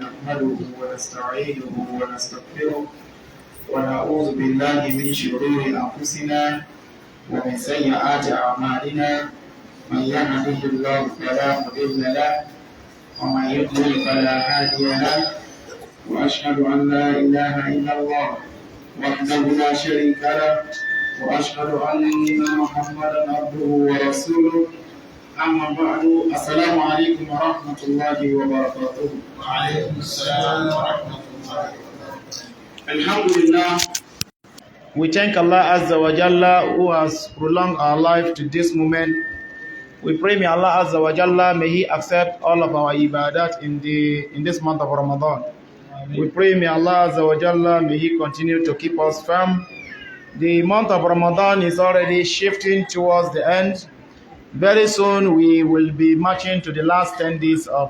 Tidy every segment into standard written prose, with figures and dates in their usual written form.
نحمده ونستعينه ونستغفره ونعوذ بالله من شرور أنفسنا ومن سيئات أعمالنا من يهده الله فلا مضل له ومن يضلل فلا هادي له وأشهد أن لا إله إلا الله وحده لا شريك له وأشهد أن محمدا عبده ورسوله أما بعد السلام عليكم ورحمة الله وبركاته. وعليكم السلام ورحمة الله وبركاته. Alhamdulillah, we thank Allah Azza wa Jalla who has prolonged our life to this moment. We pray may Allah Azza wa Jalla may He accept all of our ibadat in this month of Ramadan. We pray may Allah Azza wa Jalla may He continue to keep us firm. The month of Ramadan is already shifting towards the end. Very soon we will be marching to the last 10 days of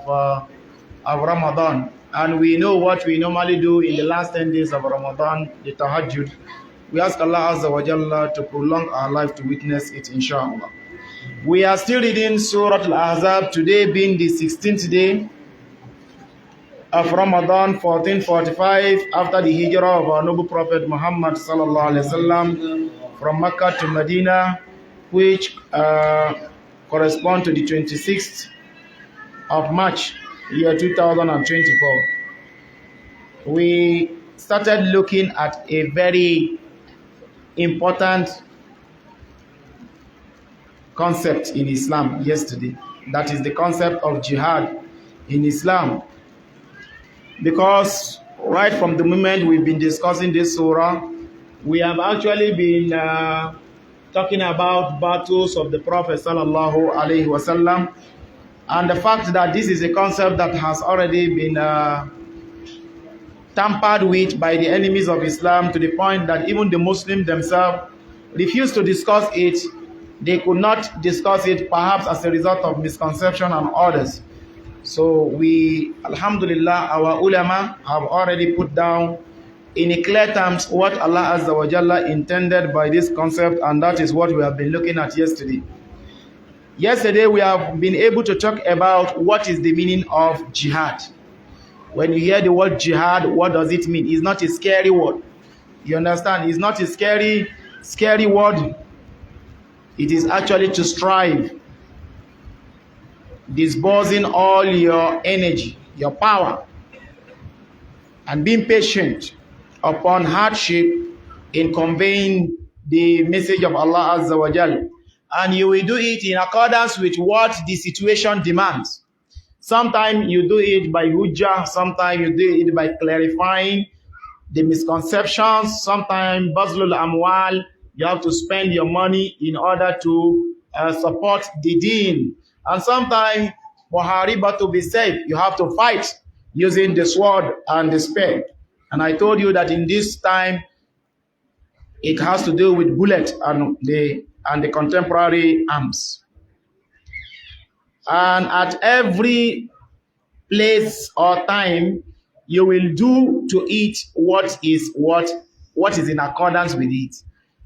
Ramadan. And we know what we normally do in the last 10 days of Ramadan, the tahajjud. We ask Allah Azza wa Jalla to prolong our life to witness it, inshallah. We are still reading Suratul Ahzab, today being the 16th day of Ramadan 1445 after the hijrah of our noble Prophet Muhammad sallallahu alaihi wasallam from Mecca to Medina, which correspond to the 26th of March, year 2024. We started looking at a very important concept in Islam yesterday. That is the concept of jihad in Islam. Because right from the moment we've been discussing this surah, we have actually been talking about battles of the Prophet sallallahu alaihi wasallam, and the fact that this is a concept that has already been tampered with by the enemies of Islam to the point that even the Muslims themselves refuse to discuss it. They could not discuss it, perhaps as a result of misconception and others. So we, alhamdulillah, our ulama have already put down in a clear terms what Allah Azza wa Jalla intended by this concept, and that is what we have been looking at yesterday. Yesterday we have been able to talk about what is the meaning of jihad. When you hear the word jihad, what does it mean? It's not a scary word. You understand? It's not a scary word. It is actually to strive, disbursing all your energy, your power, and being patient upon hardship in conveying the message of Allah Azza wa Jal. And you will do it in accordance with what the situation demands. Sometimes you do it by hujjah, sometimes you do it by clarifying the misconceptions, sometimes bazlul amwal, you have to spend your money in order to support the deen. And sometimes muhariba to be safe, you have to fight using the sword and the spear. And I told you that in this time, it has to do with bullets and the contemporary arms. And at every place or time, you will do to it what is in accordance with it.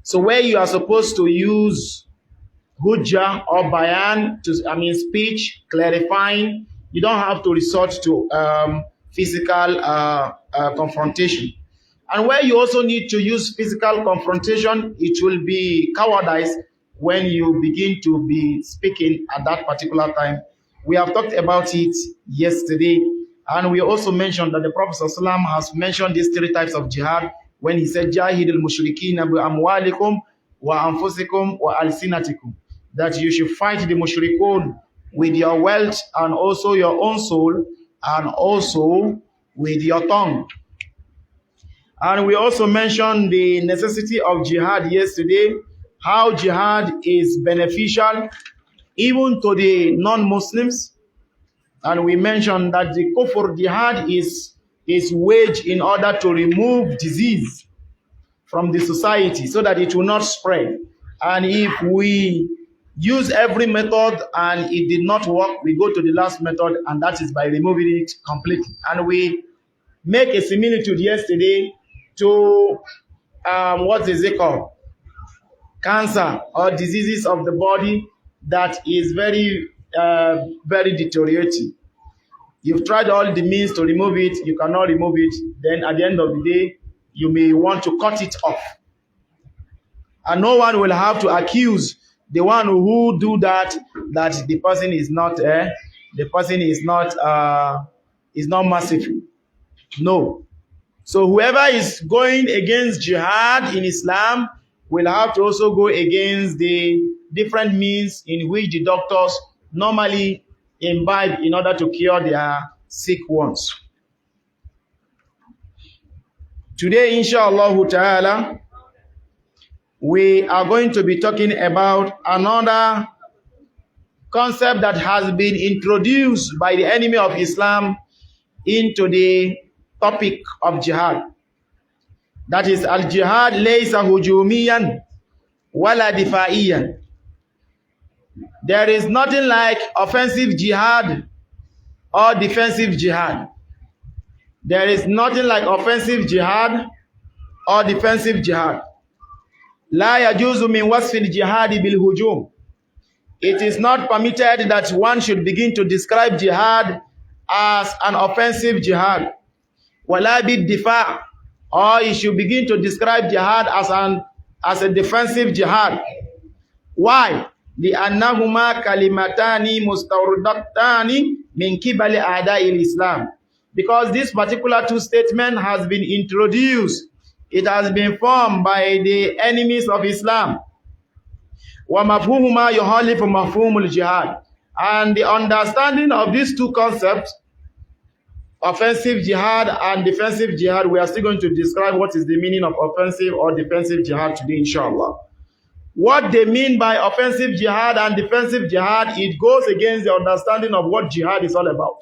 So where you are supposed to use hujjah or bayan, speech, clarifying, you don't have to resort to physical confrontation. And where you also need to use physical confrontation, it will be cowardice when you begin to be speaking at that particular time. We have talked about it yesterday, and we also mentioned that the Prophet ﷺ has mentioned these three types of jihad when he said, Jahidul mushrikina bi amwalikum wa anfusikum wa alsinatikum, that you should fight the mushrikun with your wealth and also your own soul and also with your tongue. And we also mentioned the necessity of jihad yesterday, how jihad is beneficial even to the non-Muslims. And we mentioned that the kufr jihad is waged in order to remove disease from the society so that it will not spread. And if we use every method and it did not work, we go to the last method, and that is by removing it completely. And we make a similitude yesterday to what is it called? Cancer or diseases of the body that is very deteriorating. You've tried all the means to remove it, you cannot remove it. Then at the end of the day, you may want to cut it off. And no one will have to accuse the one who do that the person is not merciful. No. So whoever is going against jihad in Islam will have to also go against the different means in which the doctors normally imbibe in order to cure their sick ones. Today, inshallah ta'ala, we are going to be talking about another concept that has been introduced by the enemy of Islam into the topic of jihad. That is, al-jihad laysa hujumiyan wala difaiyan. There is nothing like offensive jihad or defensive jihad. There is nothing like offensive jihad or defensive jihad. La yajuzu min wasfil jihadi bil hujum. It is not permitted that one should begin to describe jihad as an offensive jihad. Wala bid difa, or he should begin to describe jihad as a defensive jihad. Why? لأنهما كلمتان مستوردتان من قبل أعداء الإسلام. Because this particular two statement has been introduced, it has been formed by the enemies of Islam. ومفهومهما يخالف مفهوم الجهاد. And the understanding of these two concepts, offensive jihad and defensive jihad, we are still going to describe what is the meaning of offensive or defensive jihad today, inshallah. What they mean by offensive jihad and defensive jihad, it goes against the understanding of what jihad is all about.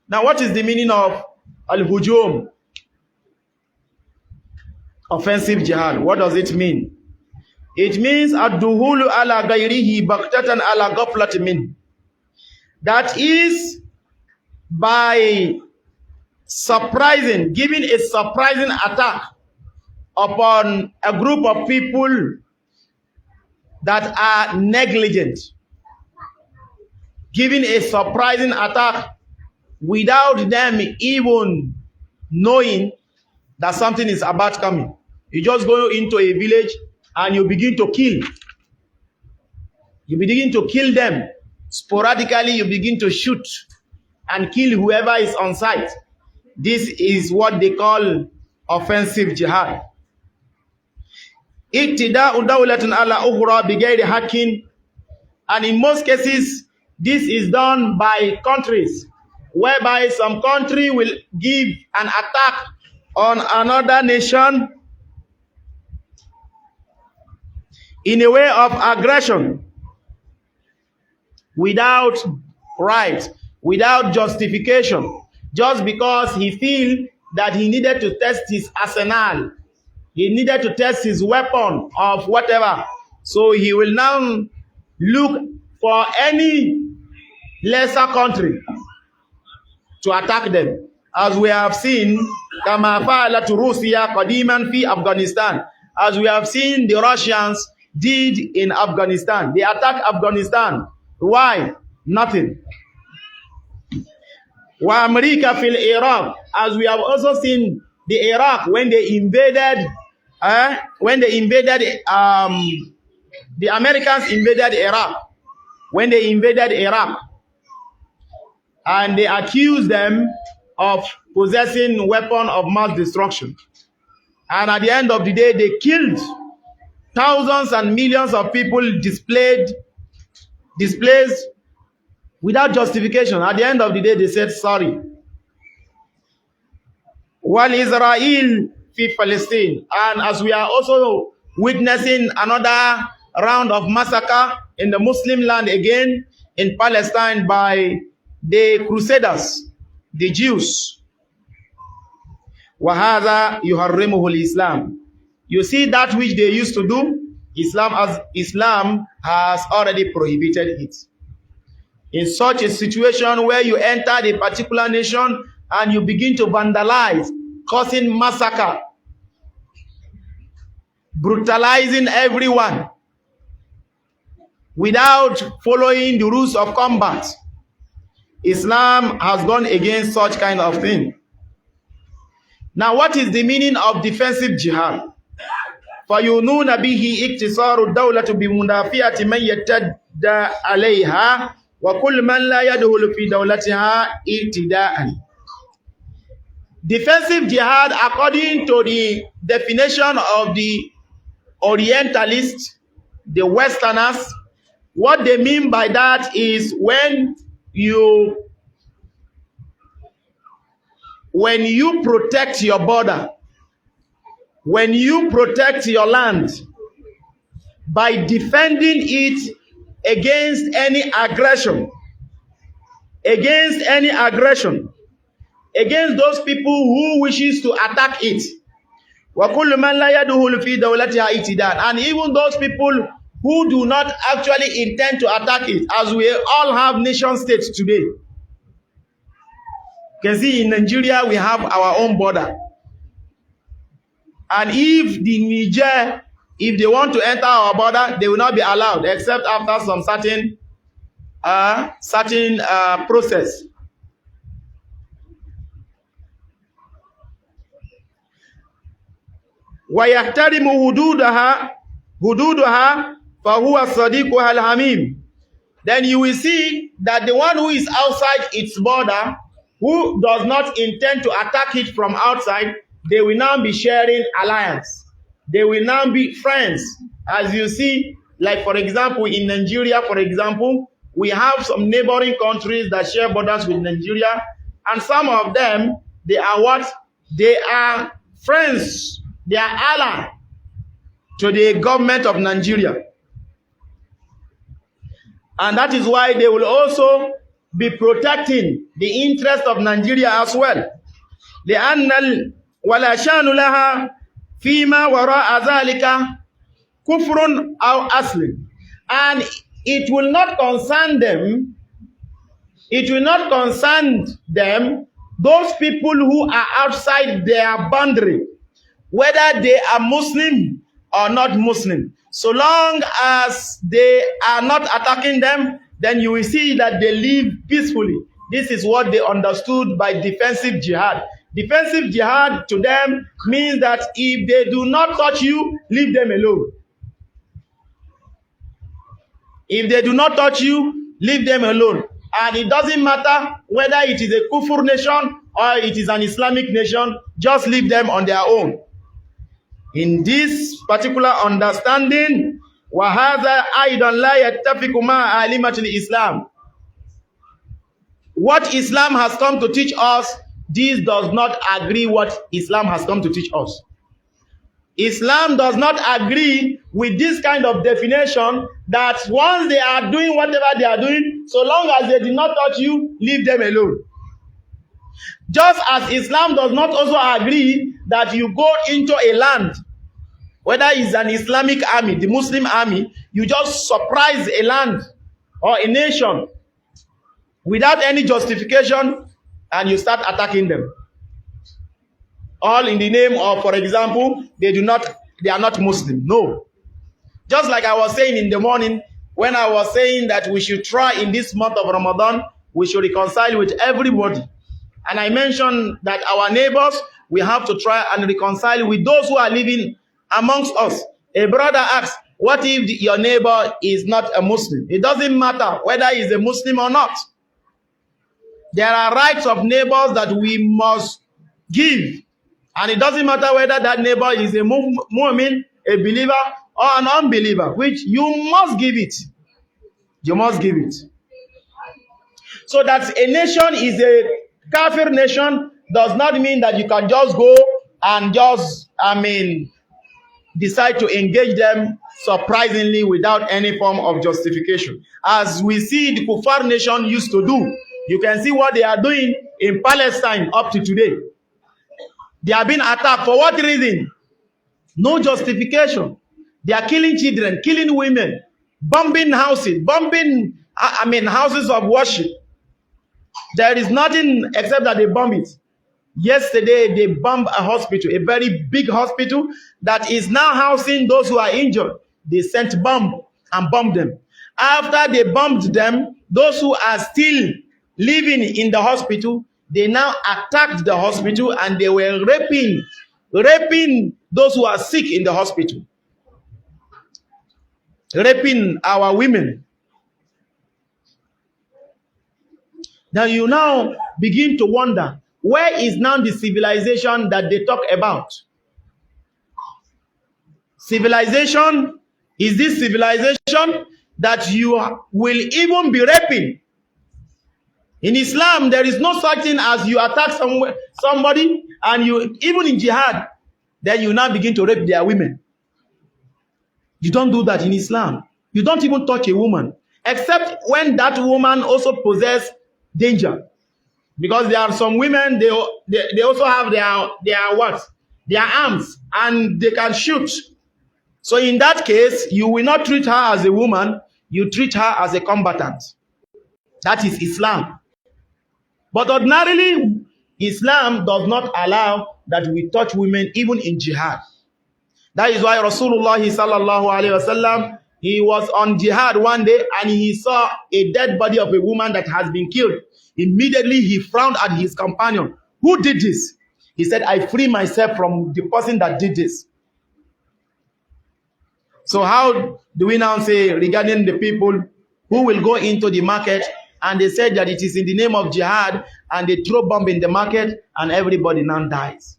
Now, what is the meaning of al-hujum? Offensive jihad, what does it mean? It means ad-duhulu ala ghayrihi baghtatan ala ghaflat min. That is by surprising, giving a surprising attack upon a group of people that are negligent. Giving a surprising attack without them even knowing that something is about coming. You just go into a village and you begin to kill. You begin to kill them. Sporadically, you begin to shoot and kill whoever is on site. This is what they call offensive jihad. Iktida'u dawlatin ala ukhra bighayri haqqin. And in most cases, this is done by countries, whereby some country will give an attack on another nation in a way of aggression, without right, without justification, just because he feel that he needed to test his arsenal, he needed to test his weapon of whatever. So he will now look for any lesser country to attack them, as we have seen, kama fa'alat Russia qadiman fi Afghanistan, as we have seen the Russians did in Afghanistan. They attacked Afghanistan. Why? Nothing. Wa America fil Iraq, as we have also seen the Iraq when they invaded, the Americans invaded Iraq. When they invaded Iraq, and they accused them of possessing weapon of mass destruction. And at the end of the day, they killed thousands and millions of people, displaced without justification. At the end of the day, they said sorry. While Israel fi Palestine, and as we are also witnessing another round of massacre in the Muslim land again in Palestine by the Crusaders, the Jews. وَهَذَا يُحَرِّمُهُ الْإِسْلَامِ. You see that which they used to do, Islam has already prohibited it. In such a situation where you enter a particular nation and you begin to vandalize, causing massacre, brutalizing everyone without following the rules of combat, Islam has gone against such kind of thing. Now, what is the meaning of defensive jihad? فَيُنُونَ بِهِ اِكْتِصَارُ الدَّوْلَةُ بِمُنَافِيَةِ مَنْ يَتَّدَّى عَلَيْهَا وَكُلْ مَنْ لَا يَدْخُلُ فِي دَوْلَتِهَا اِعْتِدَاءً. Defensive jihad, according to the definition of the Orientalists, the Westerners, what they mean by that is when you protect your border, when you protect your land by defending it against any aggression, against those people who wishes to attack it. And even those people who do not actually intend to attack it, as we all have nation states today. You can see in Nigeria we have our own border. And if Niger, if they want to enter our border, they will not be allowed except after some certain process. وَيَحْتَرِمُ هُدُودَهَا فَهُوَ صَدِيقُهَا الْحَمِيمُ. Then you will see that the one who is outside its border, who does not intend to attack it from outside, they will now be sharing alliance. They will now be friends. As you see, like for example, in Nigeria, for example, we have some neighboring countries that share borders with Nigeria, and some of them, they are what? They are friends. They are allies to the government of Nigeria. And that is why they will also be protecting the interest of Nigeria as well. لأن ولا شان لها فيما وراء ذلك كفر أو أصل. And it will not concern them, those people who are outside their boundary, whether they are Muslim or not Muslim. So long as they are not attacking them, then you will see that they live peacefully. This is what they understood by defensive jihad. Defensive jihad to them means that if they do not touch you, leave them alone. If they do not touch you, leave them alone. And it doesn't matter whether it is a kufur nation or it is an Islamic nation, just leave them on their own. In this particular understanding, وَهَذَا أَيْضًا لَا يَتَّفِقُ مَعَ عَالِمَةِ الْإِسْلَامِ. What Islam has come to teach us, this does not agree what Islam has come to teach us. Islam does not agree with this kind of definition that once they are doing whatever they are doing, so long as they did not touch you, leave them alone. Just as Islam does not also agree that you go into a land, whether it's an Islamic army, the Muslim army, you just surprise a land or a nation without any justification and you start attacking them. All in the name of, for example, they are not Muslim. No. Just like I was saying in the morning, when I was saying that we should try in this month of Ramadan, we should reconcile with everybody. And I mentioned that our neighbors, we have to try and reconcile with those who are living amongst us. A brother asks, what if your neighbor is not a Muslim? It doesn't matter whether he's a Muslim or not. There are rights of neighbors that we must give. And it doesn't matter whether that neighbor is a mu'min, a believer, or an unbeliever, which you must give it. You must give it. So that a nation is a kafir nation does not mean that you can just go and just, decide to engage them surprisingly without any form of justification. As we see the kuffar nation used to do. You can see what they are doing in Palestine up to today. They are being attacked. For what reason? No justification. They are killing children, killing women, bombing houses, houses of worship. There is nothing except that they bomb it. Yesterday, they bombed a hospital, a very big hospital that is now housing those who are injured. They sent bomb and bombed them. After they bombed them, those who are still living in the hospital, they now attacked the hospital and they were raping those who are sick in the hospital, raping our women. Now you now begin to wonder, where is now the civilization that they talk about? Civilization is this civilization that you will even be raping. In Islam, there is no such thing as you attack somebody and you, even in jihad, then you now begin to rape their women. You don't do that in Islam. You don't even touch a woman, except when that woman also possesses danger. Because there are some women, they also have their what? Their arms, and they can shoot. So in that case, you will not treat her as a woman, you treat her as a combatant. That is Islam. But ordinarily, Islam does not allow that we touch women even in jihad. That is why Rasulullah sallallahu alaihi wasallam, he was on jihad one day and he saw a dead body of a woman that has been killed. Immediately he frowned at his companion. Who did this? He said, I free myself from the person that did this. So how do we now say regarding the people who will go into the market and they said that it is in the name of jihad and they throw bomb in the market and everybody now dies?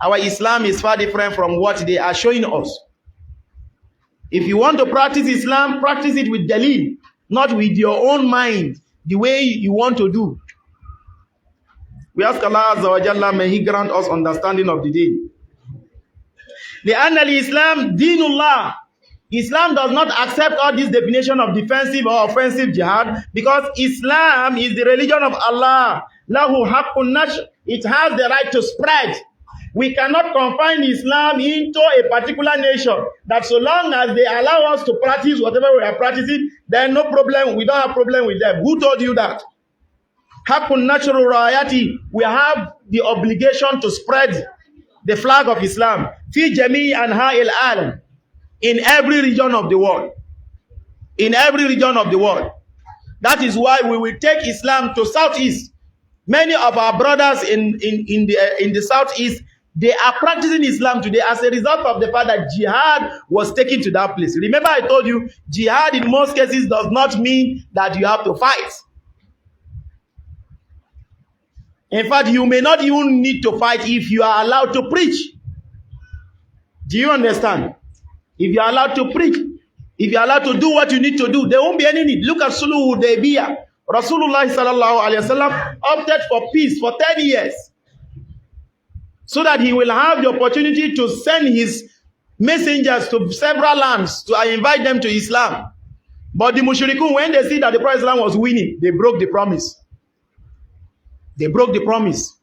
Our Islam is far different from what they are showing us. If you want to practice Islam, practice it with dalil, not with your own mind, the way you want to do. We ask Allah Azza wa Jalla, may He grant us understanding of the deen. لأن الإسلام دين الله. Islam does not accept all this definition of defensive or offensive jihad, because Islam is the religion of Allah. Lahu haqqun nashr. It has the right to spread. We cannot confine Islam into a particular nation, that so long as they allow us to practice whatever we are practicing, then no problem, we don't have problem with them. Who told you that? Haqqun nashr rayati. We have the obligation to spread the flag of Islam. Fi jami' anha'il alam. In every region of the world. In every region of the world. That is why we will take Islam to Southeast. Many of our brothers in the Southeast, they are practicing Islam today as a result of the fact that jihad was taken to that place. Remember I told you, jihad in most cases does not mean that you have to fight. In fact, you may not even need to fight if you are allowed to preach. Do you understand? If you are allowed to preach, if you are allowed to do what you need to do, there won't be any need. Look at Sulh Hudaybiyah. Rasulullah sallallahu alaihi wasallam opted for peace for 10 years, so that he will have the opportunity to send his messengers to several lands to invite them to Islam. But the mushrikun, when they see that the Prophet was winning, they broke the promise. They broke the promise.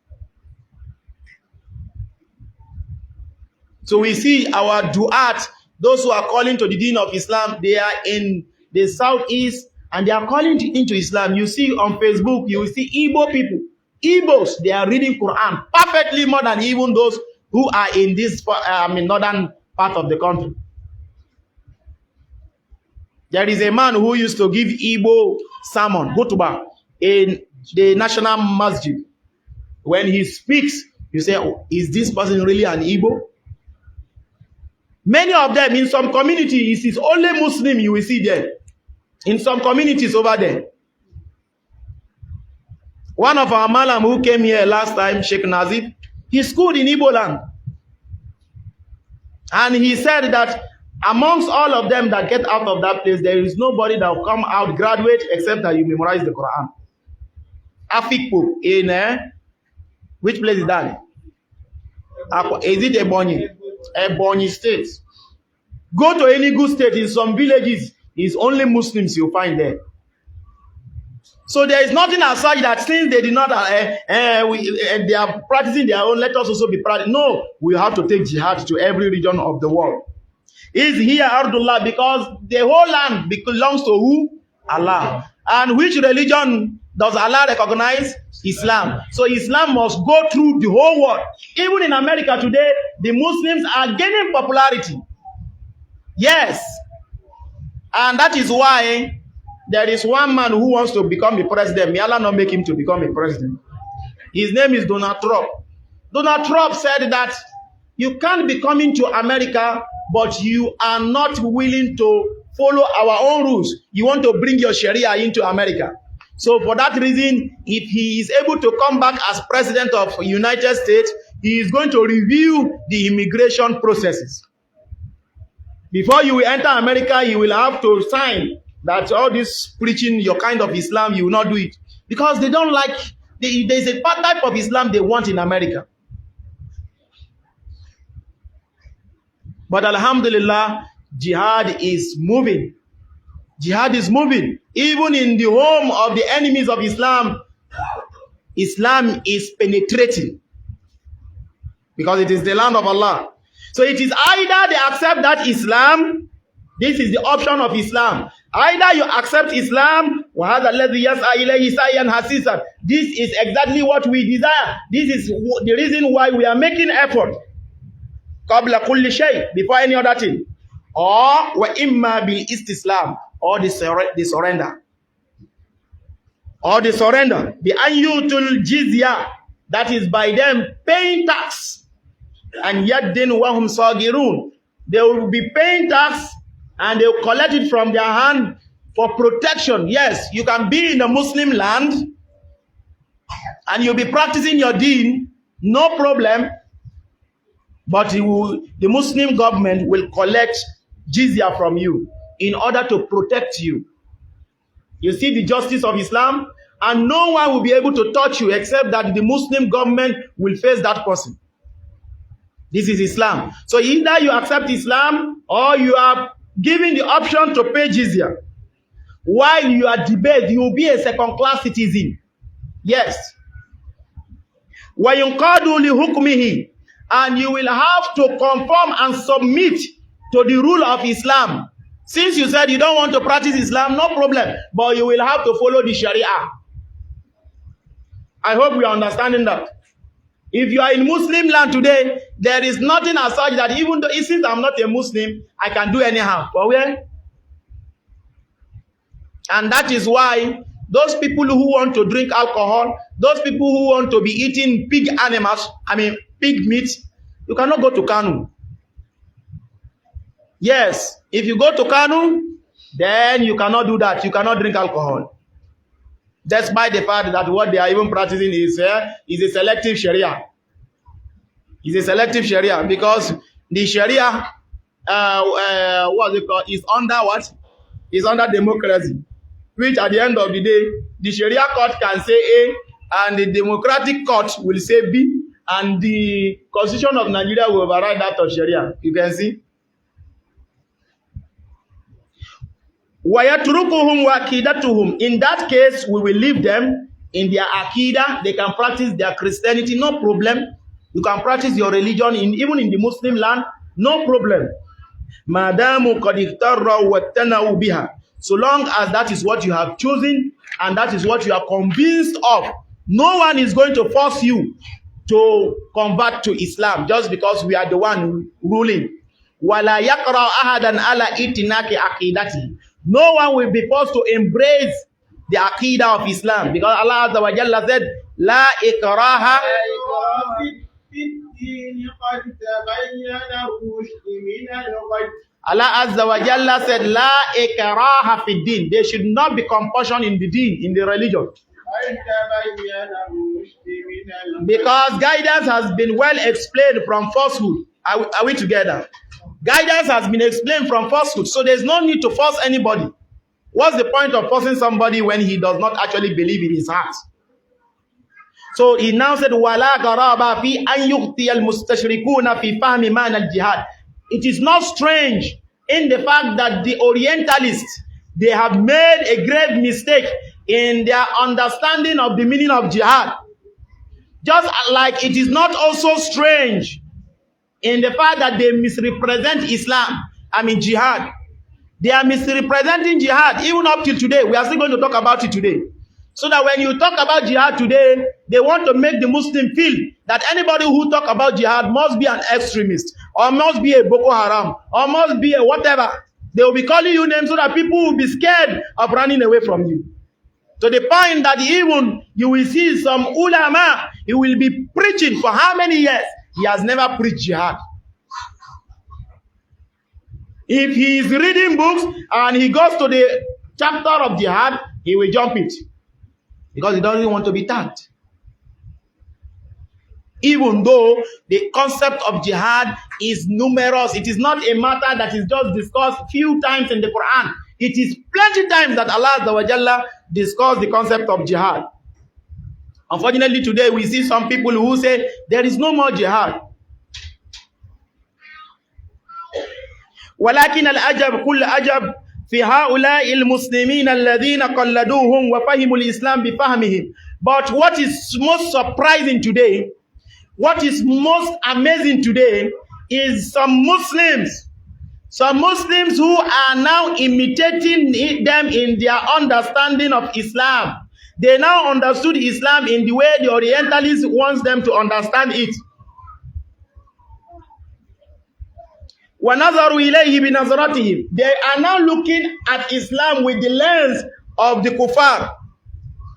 So we see our du'at, those who are calling to the deen of Islam, they are in the Southeast and they are calling into Islam. You see on Facebook, you will see Igbo people. Igbos, they are reading Quran perfectly more than even those who are in this northern part of the country. There is a man who used to give Igbo sermon, khutbah, in the National Masjid. When he speaks, you say, oh, is this person really an Igbo? Many of them, in some communities, it is only Muslim you will see there. In some communities over there. One of our Malam who came here last time, Sheikh Nazif, he schooled in Igbo land. And he said that amongst all of them that get out of that place, there is nobody that will come out, graduate, except that you memorize the Quran. Afikpo, in which place is that? Is it Ebonyi? Ebonyi state. Go to any good state, in some villages, it's only Muslims you'll find there. So there is nothing as such that since they did not, they are practicing their own, let us also be practicing. No, we have to take jihad to every region of the world. Is here Ardullah, because the whole land belongs to who? Allah. And which religion does Allah recognize? Islam. So Islam must go through the whole world. Even in America today, the Muslims are gaining popularity. Yes. And that is why there is one man who wants to become a president. May Allah not make him to become a president. His name is Donald Trump. Donald Trump said that you can't be coming to America, but you are not willing to follow our own rules. You want to bring your Sharia into America. So for that reason, if he is able to come back as president of the United States, he is going to review the immigration processes. Before you will enter America, you will have to sign that all this preaching your kind of Islam, you will not do it. Because they don't like, there is a type of Islam they want in America. But Alhamdulillah, jihad is moving. Jihad is moving. Even in the home of the enemies of Islam, Islam is penetrating. Because it is the land of Allah. So it is either they accept that Islam, this is the option of Islam. Either you accept Islam, this is exactly what we desire. This is the reason why we are making effort. Before any other thing. Or وَإِمَّا بِالْإِسْتِسْلَامِ or the surrender. Or the surrender. The أَنْيُوتُ الْجِزْيَةِ, that is by them paying tax. And yet then wahum sagirun, they will be paying tax and they will collect it from their hand for protection. Yes, you can be in a Muslim land and you'll be practicing your deen, no problem. But the Muslim government will collect jizya from you in order to protect you. You see the justice of Islam, and no one will be able to touch you except that the Muslim government will face that person. This is Islam. So either you accept Islam or you are given the option to pay jizya. While you are debated, you will be a second-class citizen. Yes. وَيُنْقَادُ لِحُكْمِهِ, and you will have to conform and submit to the rule of Islam. Since you said you don't want to practice Islam, no problem. But you will have to follow the Sharia. I hope we are understanding that. If you are in Muslim land today, there is nothing as such that even though, since I'm not a Muslim, I can do anyhow. For where? And that is why those people who want to drink alcohol, those people who want to be eating pig meat, you cannot go to Kanu. Yes, if you go to Kanu, then you cannot do that. You cannot drink alcohol. Despite the fact that what they are even practicing is a selective Sharia. It's a selective Sharia because the Sharia, is under what? Is under democracy. Which at the end of the day, the Sharia court can say A, and the democratic court will say B, and the constitution of Nigeria will override that of Sharia. You can see. وَيَتْرُكُهُمْ وَأَكِيدَتُهُمْ. In that case, we will leave them in their Aqidah. They can practice their Christianity, no problem. You can practice your religion even in the Muslim land, no problem. مَادَامُ قَدْ اِخْتَرَّوا وَاتَّنَوْا بِهَا. So long as that is what you have chosen and that is what you are convinced of, no one is going to force you to convert to Islam just because we are the one ruling. وَلَا يَقْرَأْ أَحَدًا عَلَى إِتِنَاكِ عَقِيدَتِهِ. No one will be forced to embrace the Aqidah of Islam because Allah Azza wa Jalla said, La ikraha. Allah Azza wa Jalla said, La ikraha fi din. There should not be compulsion in the deen, in the religion. Because guidance has been well explained from falsehood. Are we together? Guidance has been explained from falsehood, so there's no need to force anybody. What's the point of forcing somebody when he does not actually believe in his heart? So he now said, وَلَا غَرَابَ فِي أَنْ يُخْتِيَ الْمُسْتَشْرِكُونَ فِي فَهْمِ مَعنَى الْجِهَادِ. It is not strange in the fact that the Orientalists, they have made a grave mistake in their understanding of the meaning of jihad. Just like it is not also strange in the fact that they misrepresent Islam, jihad. They are misrepresenting jihad even up till today. We are still going to talk about it today. So that when you talk about jihad today, they want to make the Muslim feel that anybody who talk about jihad must be an extremist, or must be a Boko Haram, or must be a whatever. They will be calling you names so that people will be scared of running away from you. To the point that even you will see some ulama, he will be preaching for how many years? He has never preached jihad. If he is reading books and he goes to the chapter of jihad, he will jump it. Because he doesn't want to be tagged. Even though the concept of jihad is numerous, it is not a matter that is just discussed few times in the Quran. It is plenty times that Allah Azza wa Jalla discussed the concept of jihad. Unfortunately, today we see some people who say there is no more jihad. ولكن الأجب كل أجب في هؤلاء المسلمين الذين قلدوهم وفهموا الإسلام بفهمهم. But what is most surprising today, what is most amazing today is some Muslims who are now imitating them in their understanding of Islam. They now understood Islam in the way the Orientalists wants them to understand it. وَنَظَرُوا إِلَيْهِ بِنَظْرَتِهِمْ. They are now looking at Islam with the lens of the kuffar.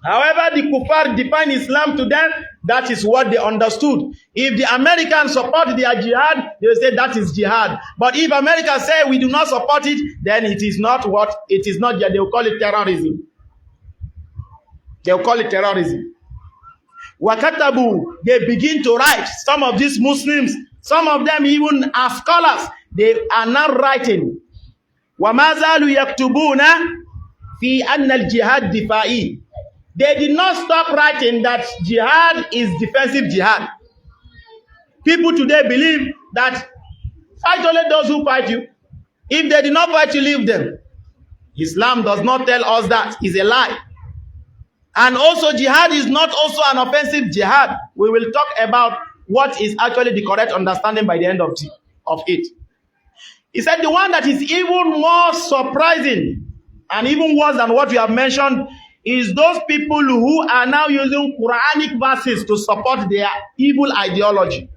However, the kuffar define Islam to them, that is what they understood. If the Americans support their jihad, they will say that is jihad. But if America say we do not support it, then it is not what? It is not jihad. They will call it terrorism. They will call it terrorism. Wakatabu, they begin to write. Some of these Muslims, some of them even are scholars, they are now writing. وَمَا زَالُوا يَكْتُبُونَ فِي أَنَّ الْجِهَادِ دِفَاعِي. They did not stop writing that jihad is defensive jihad. People today believe that fight only those who fight you. If they did not fight you, leave them. Islam does not tell us that. It's a lie. And also jihad is not also an offensive jihad. We will talk about what is actually the correct understanding by the end of it. He said the one that is even more surprising and even worse than what we have mentioned is those people who are now using Quranic verses to support their evil ideology.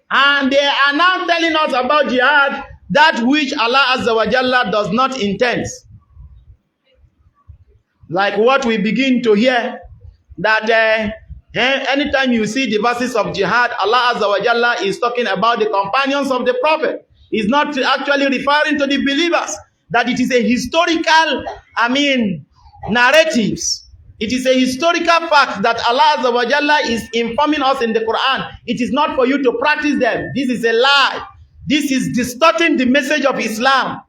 And they are now telling us about jihad, that which Allah Azza wa Jalla does not intend. Like what we begin to hear, that anytime you see the verses of jihad, Allah Azza wa Jalla is talking about the companions of the Prophet. He's not actually referring to the believers. That it is a historical, narratives. It is a historical fact that Allah Azza wa Jalla is informing us in the Quran. It is not for you to practice them. This is a lie. This is distorting the message of Islam.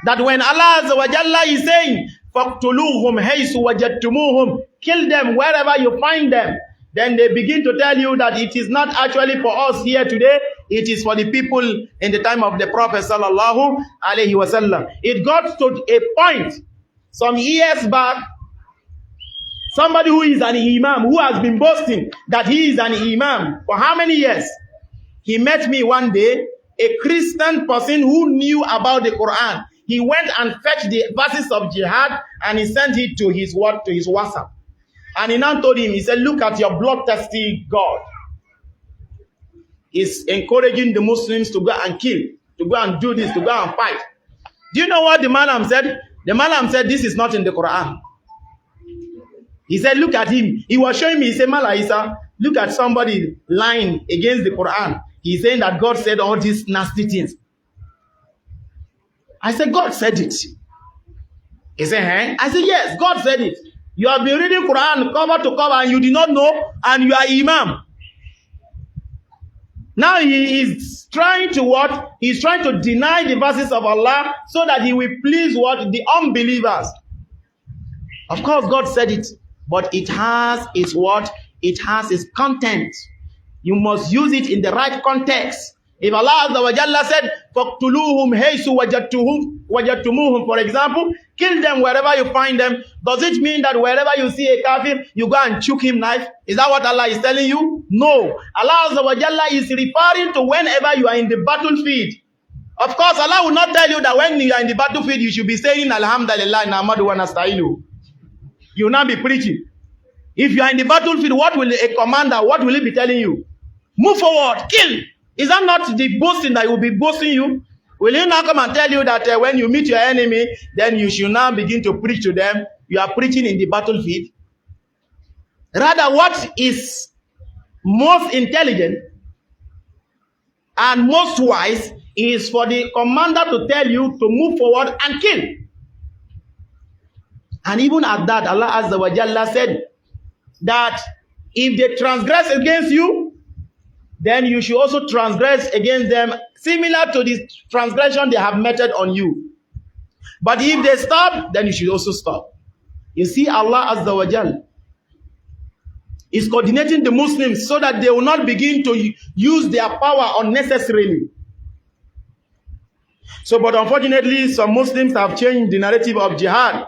That when Allah Azza wa Jalla is saying, فَاقْتُلُوهُمْ حَيْثُ وَجَدْتُمُوهُمْ, kill them wherever you find them, then they begin to tell you that it is not actually for us here today, it is for the people in the time of the Prophet sallallahu alaihi wasallam. It got to a point some years back, somebody who is an imam, who has been boasting that he is an imam for how many years? He met me one day, a Christian person who knew about the Quran. He went and fetched the verses of jihad and he sent it to his WhatsApp. And he now told him, he said, look at your bloodthirsty God. He's encouraging the Muslims to go and kill, to go and do this, to go and fight. Do you know what the Malam said? The Malam said, this is not in the Quran. He said, look at him. He was showing me, he said, Mala Isa, look at somebody lying against the Quran. He's saying that God said all these nasty things. I said, God said it. He said, eh? I said, yes, God said it. You have been reading Quran cover to cover and you did not know, and you are imam. Now he is trying to what? He's trying to deny the verses of Allah so that he will please what? The unbelievers. Of course, God said it, but it has its what? It has its content. You must use it in the right context. If Allah Azza wa Jalla said, فَاقْتُلُوهُمْ حَيْثُ وَجَدْتُمُوهُم, for example, kill them wherever you find them, does it mean that wherever you see a kafir, you go and choke him knife? Is that what Allah is telling you? No. Allah Azza wa Jalla is referring to whenever you are in the battlefield. Of course, Allah will not tell you that when you are in the battlefield, you should be saying, Alhamdulillah, Na'madu wa Nasta'inuhu. You will not be preaching. If you are in the battlefield, what will a commander, what will he be telling you? Move forward, kill. Is that not the boasting that he will be boasting you? Will he not come and tell you that when you meet your enemy, then you should now begin to preach to them? You are preaching in the battlefield. Rather, what is most intelligent and most wise is for the commander to tell you to move forward and kill. And even at that, Allah Azza wa Jalla said that if they transgress against you, then you should also transgress against them, similar to the transgression they have meted on you. But if they stop, then you should also stop. You see, Allah Azza wa Jalla is coordinating the Muslims so that they will not begin to use their power unnecessarily. So, but unfortunately, some Muslims have changed the narrative of jihad.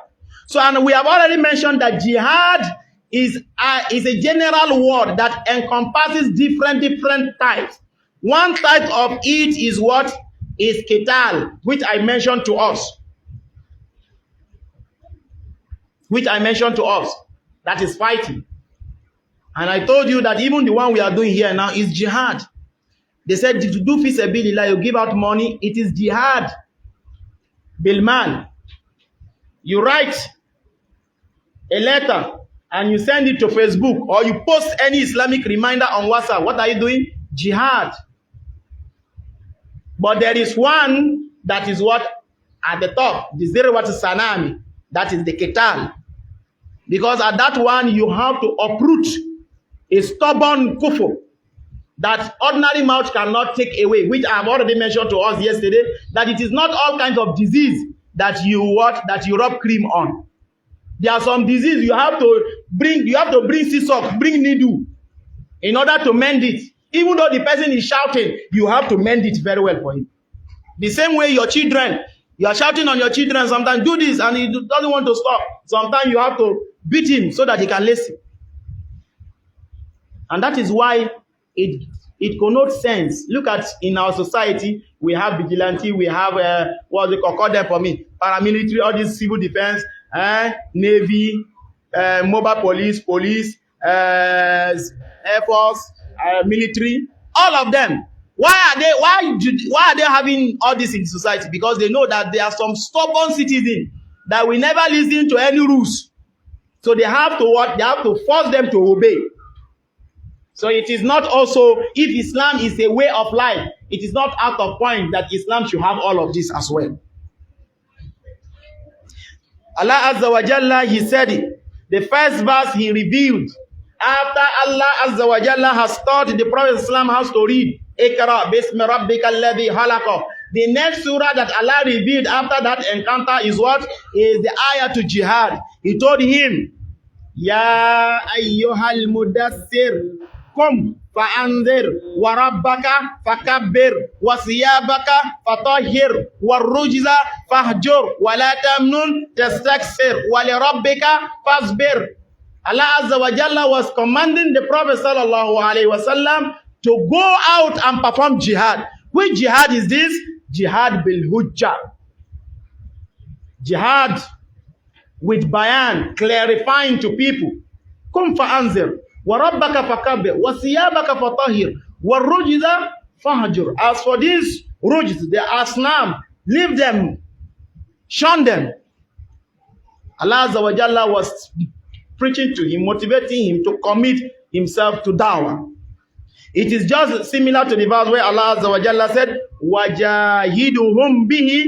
So, and we have already mentioned that jihad is a general word that encompasses different types. One type of it is what is qital, which I mentioned to us. That is fighting. And I told you that even the one we are doing here now is jihad. They said to do fi sabilillah, you give out money, it is jihad. Bilman. You write a letter and you send it to Facebook, or you post any Islamic reminder on WhatsApp. What are you doing? Jihad. But there is one that is what? At the top. The zero what is sanami. That is the qital. Because at that one you have to uproot a stubborn kufr that ordinary mouth cannot take away, which I have already mentioned to us yesterday, that it is not all kinds of disease that you rub cream on. There are some disease you have to bring scissors, bring needle in order to mend it. Even though the person is shouting, you have to mend it very well for him. The same way your children, you are shouting on your children sometimes, do this, and he doesn't want to stop. Sometimes you have to beat him so that he can listen. And that is why it connotes sense. Look at in our society, we have vigilante, we have what they call them for me, paramilitary, all these civil defense, navy, mobile police, air force, military, all of them. Why are they having all this in society? Because they know that there are some stubborn citizens that will never listen to any rules. So they have to what? They have to force them to obey. So it is not also, if Islam is a way of life, it is not out of point that Islam should have all of this as well. Allah Azza wa Jalla, He said it. The first verse He revealed after Allah Azza wa Jalla has taught the Prophet Islam how to read Iqra bismi rabbika alladhi khalaqa. The next surah that Allah revealed after that encounter is what? Is the ayah to jihad. He told him, Ya ayyuhal mudassir Qum fa'anzir wa rabbaka fakabbir wa siyabaka fatahhir wa rujza fahjur wa la tamnun tastaksir wa li rabbika fasbir. Allah Azza wa Jalla was commanding the Prophet sallallahu alaihi wasallam to go out and perform jihad. Which jihad is this? Jihad bil hujjah. Jihad with bayan, clarifying to people. Qum fa'anzir wa rabbaka fakabbir wa siyabaka fatahhir wa rujza fahjur. As for these rujz, the asnam, leave them, shun them. Allah Azza wa Jalla was preaching to him, motivating him to commit himself to dawah. It is just similar to the verse where Allah Azza wa Jalla said, وَجَاهِدُهُمْ بِهِ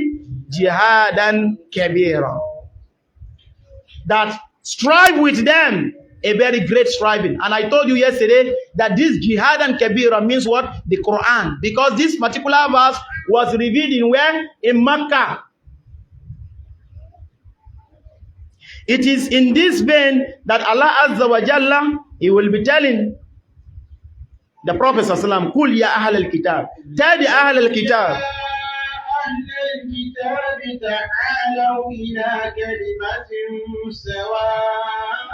جِهَادًا كَبِيرًا. That strive with them, a very great striving. And I told you yesterday that this jihad and kabira means what? The Quran. Because this particular verse was revealed in where? In Makkah. It is in this vein that Allah Azza wa Jalla, He will be telling the Prophet Sallallahu Alaihi Wasallam, Kul ya ahl al-kitab. Tell the ahl al-kitab. الكتاب تعالوا إلى كلمة سواء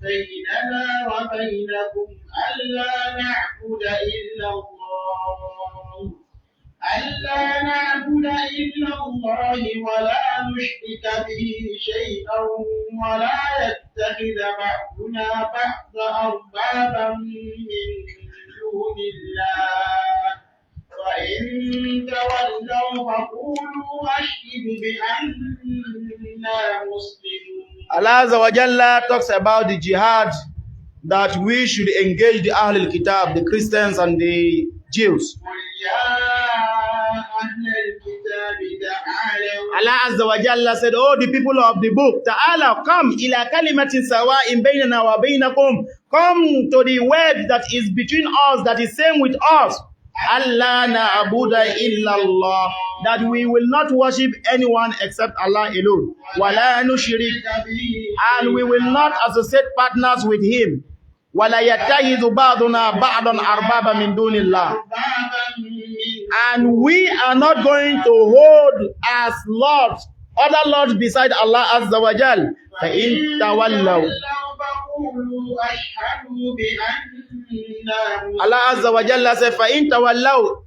بيننا وبينكم ألا نعبد إلا الله ولا نشرك به شيئا ولا يتخذ بعضنا بعضا أربابا من دون الله فإن تولوا فقولوا أشهدوا بأننا مسلمون. Allah Azza wa Jalla talks about the jihad that we should engage the Ahlul Kitab, the Christians and the Jews. Allah Azza wa Jalla said, oh, the people of the book, Ta'ala, come ila kalimatin sawa'in baynana wa baynakum. Come to the word that is between us, that is same with us. Allah na'budu illallah, that we will not worship anyone except Allah alone. Wala nushrik, and we will not associate partners with him. Wala yattakhidhu ba'duna ba'dan arbaba min dunillah. And we are not going to hold as lords other lords beside Allah Azza wa Jal. فَإِن تَوَلَّوْا, Allah Azza wa Jalla said, فَإِن تَوَلَّوْا,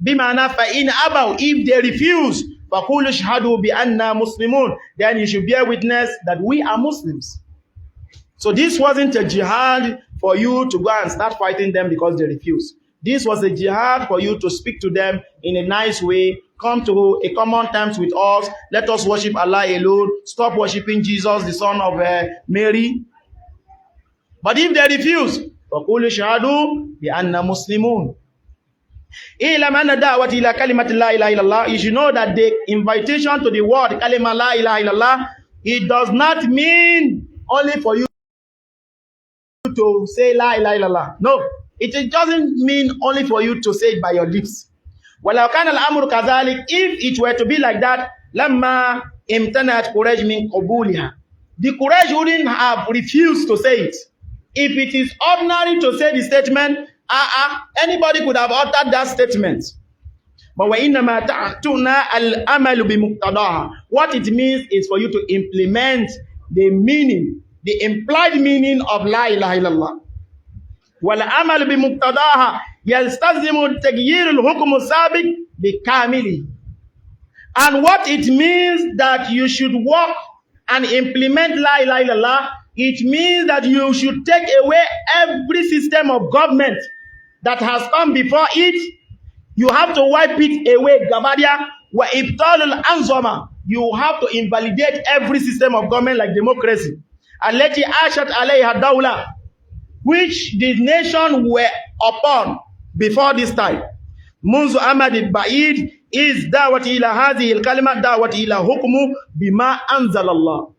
بِمَعْنَا فَإِن أَبَوْا, if they refuse, فَقُولُوا اشْهَدُوا بِأَنَّا مُسْلِمُونَ, then you should bear witness that we are Muslims. So this wasn't a jihad for you to go and start fighting them because they refuse. This was a jihad for you to speak to them in a nice way, come to a common terms with us, let us worship Allah alone, stop worshiping Jesus, the son of Mary. But if they refuse, فَقُولُوا اشْهَدُوا بِأَنَّا مُسْلِمُونَ. You should know that the invitation to the word kalima la ilaha illallah, it does not mean only for you to say la ilaha illallah. No, it doesn't mean only for you to say it by your lips. وَلَوْ كَانَ الْأَمْرُ كَذَلِكَ, if it were to be like that, لَمَّا امْتَنَعَتْ قُرَيْشٌ مِنْ قُبُولِهَا, the Quraysh wouldn't have refused to say it. If it is ordinary to say the statement, anybody could have uttered that statement. But وَإِنَّمَا تَعْتُنَا الْأَمَلُ بِمُقْتَضَاهَا, what it means is for you to implement the meaning, the implied meaning of La ilaha illallah. وَالْأَمَلُ بِمُقْتَضَاهَا يَلْتَزِمُ تَغْيِيرُ الْحُكْمُ السَّابِقِ بِكَامِلِهِ. And what it means that you should work and implement La ilaha illallah, it means that you should take away every system of government that has come before it. You have to wipe it away. Gabadia wa ibtalul anzama. You have to invalidate every system of government like democracy. Allati ashat alayha dawla, which the nation were upon before this time. Munzu Ahmad al-Ba'id is da'wati ila hadhihi al-kalima da'wati ila hukmu bima anzalallah.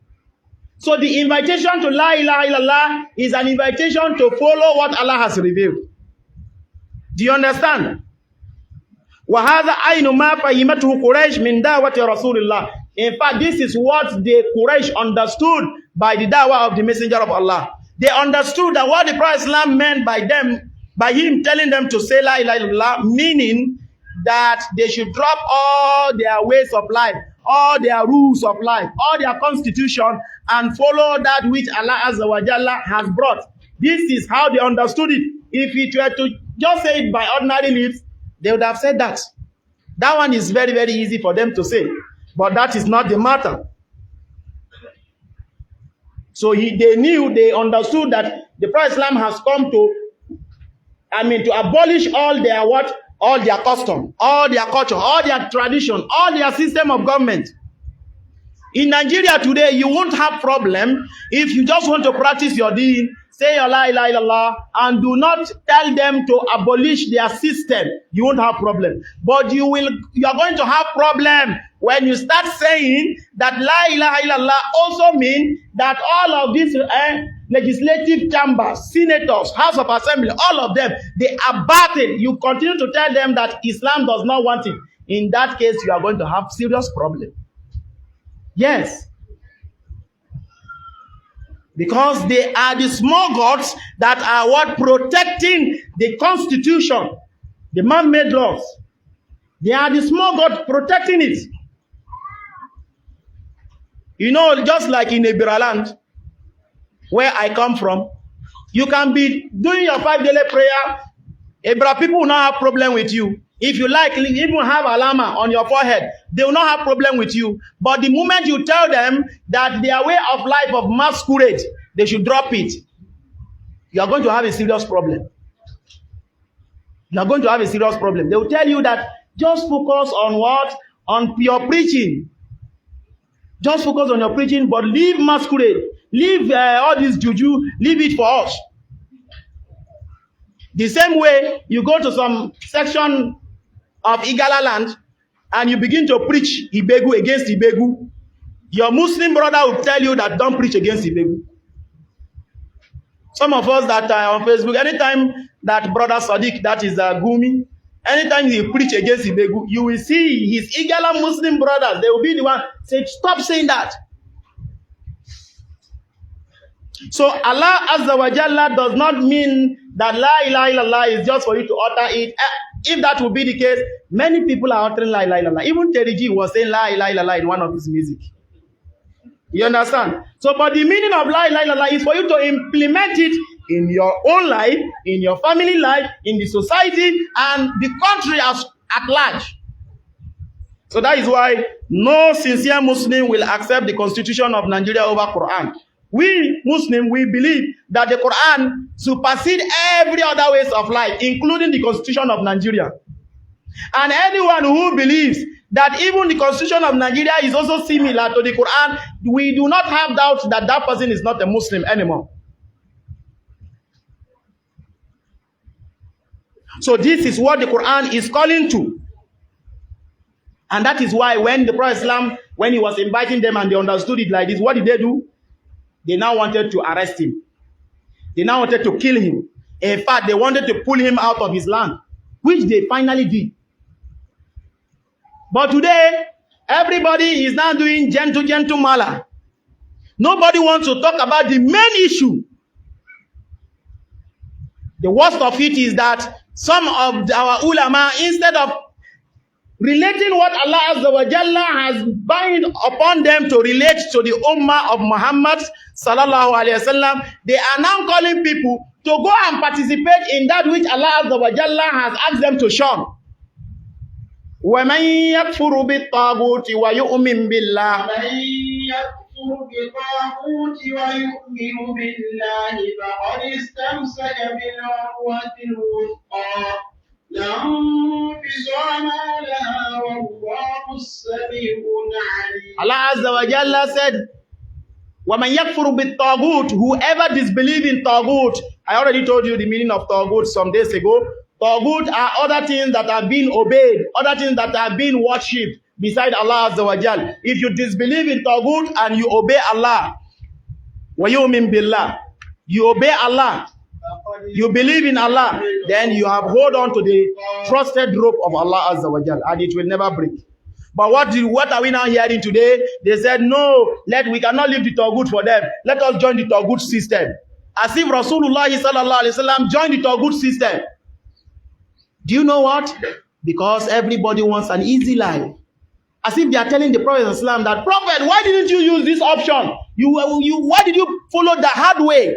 So the invitation to La ilaha illallah is an invitation to follow what Allah has revealed. Do you understand? وَهَذَا أَيْنُ مَا فَهِمَتْهُ قُرَيْشْ مِنْ دَعْوَةِ رَسُولِ اللَّهِ. In fact, this is what the Quraysh understood by the da'wah of the Messenger of Allah. They understood that what the Prophet Islam meant by them, by him telling them to say La ilaha illallah, meaning that they should drop all their ways of life, all their rules of life, all their constitution, and follow that which Allah Azza wa Jalla has brought. This is how they understood it. If it were to just say it by ordinary lips, they would have said that. That one is very, very easy for them to say. But that is not the matter. So they understood that the Prophet Islam has come to abolish all their what? All their custom, all their culture, all their tradition, all their system of government. In Nigeria today, you won't have problem if you just want to practice your deen, say your La ilaha illallah, and do not tell them to abolish their system. You won't have problem. But you are going to have problem when you start saying that La ilaha illallah also means that all of these legislative chambers, senators, House of Assembly, all of them, they are battled. You continue to tell them that Islam does not want it. In that case, you are going to have serious problem. Yes. Because they are the small gods that are what? Protecting the constitution, the man-made laws. They are the small gods protecting it. You know, just like in Ibira land, where I come from, you can be doing your 5-daily prayer. Ibira people will not have problem with you. If you like, even have alama on your forehead, they will not have problem with you. But the moment you tell them that their way of life of masquerade, they should drop it, you are going to have a serious problem. You are going to have a serious problem. They will tell you that just focus on what? On your preaching. Just focus on your preaching, but leave masquerade. Leave all this juju. Leave it for us. The same way you go to some section of Igala land and you begin to preach Ibegu against Ibegu. Your Muslim brother will tell you that don't preach against Ibegu. Some of us that are on Facebook, anytime that brother Sadiq, that is Gumi, anytime he preach against Ibegu, you will see his Igala Muslim brothers, they will be the one saying, stop saying that. So Allah Azza wa Jalla does not mean that La ilaha illallah is just for you to utter it. If that would be the case, many people are uttering La ilaha illallah. Even Terry G was saying La ilaha illallah in one of his music. You understand? So, but the meaning of La ilaha illallah is for you to implement it in your own life, in your family life, in the society, and the country at large. So that is why no sincere Muslim will accept the constitution of Nigeria over Quran. We Muslims, we believe that the Quran supersedes every other ways of life, including the constitution of Nigeria. And anyone who believes that even the constitution of Nigeria is also similar to the Quran, we do not have doubt that that person is not a Muslim anymore. So this is what the Quran is calling to. And that is why when the Prophet Islam, when he was inviting them and they understood it like this, what did they do? They now wanted to arrest him. They now wanted to kill him. In fact, they wanted to pull him out of his land, which they finally did. But today, everybody is now doing gentle mala. Nobody wants to talk about the main issue. The worst of it is that some of our ulama, instead of relating what Allah Azza wa Jalla has bound upon them to relate to the ummah of Muhammad sallallahu alaihi wasallam, they are now calling people to go and participate in that which Allah Azza wa Jalla has asked them to shun. وَمَنْ يَكْفُرُ بِالطَّاغُوتِ وَيُؤْمِنْ بِاللَّهِ وَمَنْ يَكْفُرُ بِالطَّاغُوتِ وَيُؤْمِنُ بِاللَّهِ فَقَدِ اسْتَمْسَكَ بِالْعُرْوَةِ الْوُثْقَى لَا انفِصَامَ لَهَا وَاللَّهُ السَّمِيعُ عَلِيمٌ. Allah Azza wa Jalla said, وَمَنْ يَكْفُرُ بِالطَّاغُوتِ, whoever disbelieves in Taghut. I already told you the meaning of Taghut some days ago. Taghut are other things that are being obeyed, other things that are being worshipped beside Allah Azza wa Jal. If you disbelieve in Taghut and you obey Allah, وَيُؤْمِن بِاللَّهِ, you obey Allah, you believe in Allah, then you have hold on to the trusted rope of Allah Azza wa Jal, and it will never break. But what are we now hearing today? They said, no, we cannot leave the Taghut for them. Let us join the Taghut system. As if Rasulullah sallallahu alaihi wasallam joined the Taghut system. Do you know what? Because everybody wants an easy life. As if they are telling the Prophet Islam that, Prophet, why didn't you use this option? Why did you follow the hard way?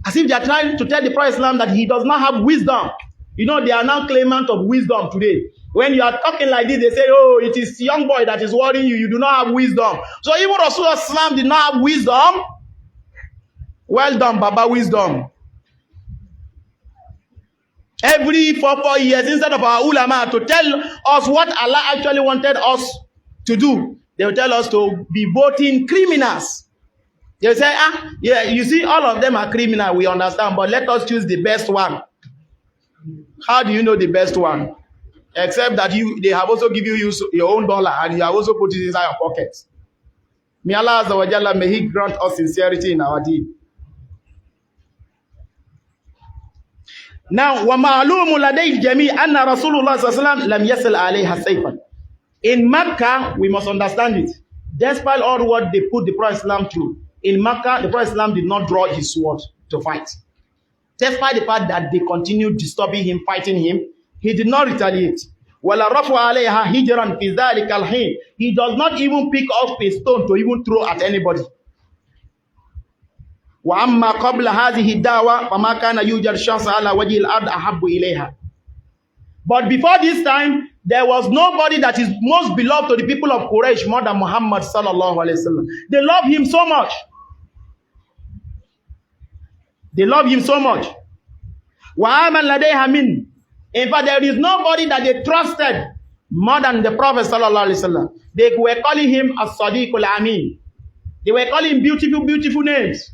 As if they are trying to tell the Prophet Islam that he does not have wisdom. You know, they are now claimant of wisdom today. When you are talking like this, they say, oh, it is young boy that is worrying you. You do not have wisdom. So even Rasulullah Islam did not have wisdom. Well done, Baba, wisdom. Every 4 years, instead of our ulama to tell us what Allah actually wanted us to do, they will tell us to be voting criminals. They will say, yeah, you see, all of them are criminal, we understand, but let us choose the best one. How do you know the best one? Except that they have also given you your own dollar and you have also put it inside your pockets. May Allah Azza wa Jalla, may He grant us sincerity in our deed. Now, وَمَعْلُومُ لَدَيْ الْجَمِيعِ أَنَّ رَسُولُ اللَّهِ صَلَّى اللَّهُ عَلَيْهِ وَسَلَّمَ لَمْ يَسْأَلْ عَلَيْهَا سَيْفًا. In Mecca, we must understand it. Despite all what they put the Prophet Islam through, in Mecca, the Prophet Islam did not draw his sword to fight. Despite the fact that they continued disturbing him, fighting him, he did not retaliate. وَلَا رَفُعَ عَلَيْهَا هِجْرًا فِي ذَلِكَ الْحِينِ. He does not even pick up a stone to even throw at anybody. وَأَمَّا قَبْلَ هَذِهِ الدَّعْوَةِ فَمَا كَانَ يُوجَدْ شَخْصٌ عَلَى وَجْهِ الْأَرْضِ أَحَبُّ إِلَيْهَا. But before this time, there was nobody that is most beloved to the people of Quraysh more than Muhammad sallallahu alaihi wasallam. They love him so much. They love him so much. وَآمَنْ لَدَيْهَا مِنْ. In fact, there is nobody that they trusted more than the Prophet sallallahu alaihi wasallam. They were calling him as-Sadiq al-Amin. They were calling him beautiful, beautiful names.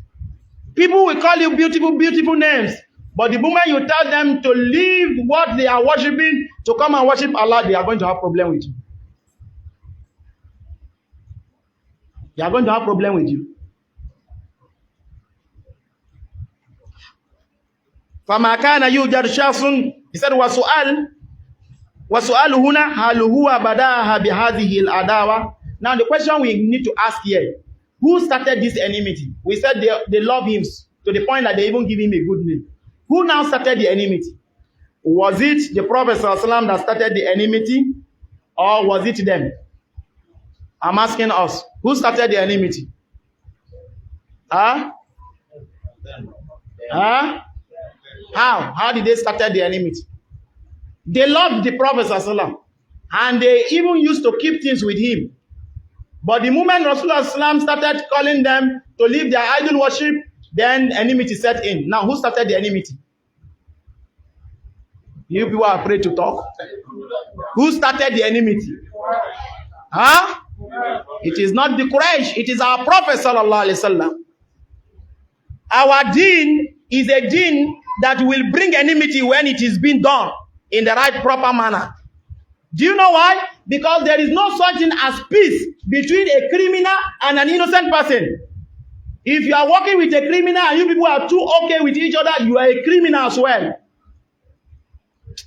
People will call you beautiful, beautiful names. But the moment you tell them to leave what they are worshiping to come and worship Allah, they are going to have problem with you. They are going to have problem with you. فَمَا كَانَ يُوجَدْ شَخْصٌ. He said, وَسُؤَالُ هُنَا هَلْ هُوَ بَدَاهَا بِهَذِهِ الْعَدَاوَةِ. Now the question we need to ask here, who started this enmity? We said they love him to the point that they even give him a good name. Who now started the enmity? Was it the Prophet ﷺ that started the enmity, or was it them? I'm asking us, who started the enmity? Huh? Huh? How did they start the enmity? They loved the Prophet ﷺ, and they even used to keep things with him. But the moment Rasulullah ﷺ started calling them to leave their idol worship, then enmity set in. Now, who started the enmity? You people are afraid to talk. Who started the enmity? Huh? It is not the Quraysh. It is our Prophet sallallahu alaihi wasallam. Our deen is a deen that will bring enmity when it is being done in the right proper manner. Do you know why? Because there is no such thing as peace between a criminal and an innocent person. If you are working with a criminal and you people are too okay with each other, you are a criminal as well.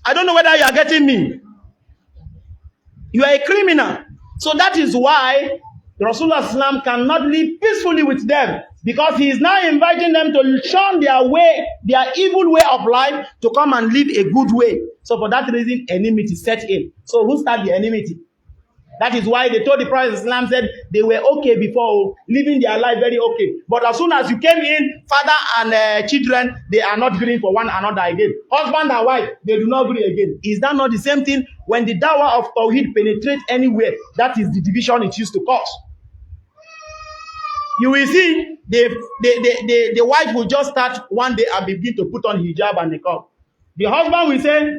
I don't know whether you are getting me. You are a criminal. So that is why Rasulullah ﷺ cannot live peacefully with them, because he is now inviting them to shun their way, their evil way of life, to come and live a good way. So for that reason, enmity set in. So who started the enmity? That is why they told the Prophet ﷺ, said they were okay before, living their life very okay. But as soon as you came in, father and children, they are not agreeing for one another again. Husband and wife, they do not agree again. Is that not the same thing? When the dawah of Tawheed penetrates anywhere, that is the division it used to cause. You will see the wife will just start one day and begin to put on hijab and niqab. The husband will say,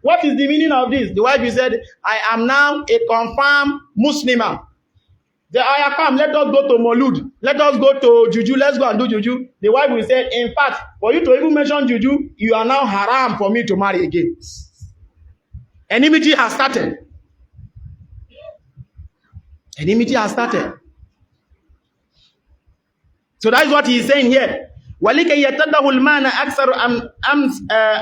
what is the meaning of this? The wife will say, I am now a confirmed Muslimah. The ayah come, let us go to Molud. Let us go to Juju. Let's go and do Juju. The wife will say, in fact, for you to even mention Juju, you are now haram for me to marry again. Enmity has started. Enmity has started. So that is what he is saying here. وَلِكَيْ يَتَدَّهُ الْمَانَ أَكْثَرُ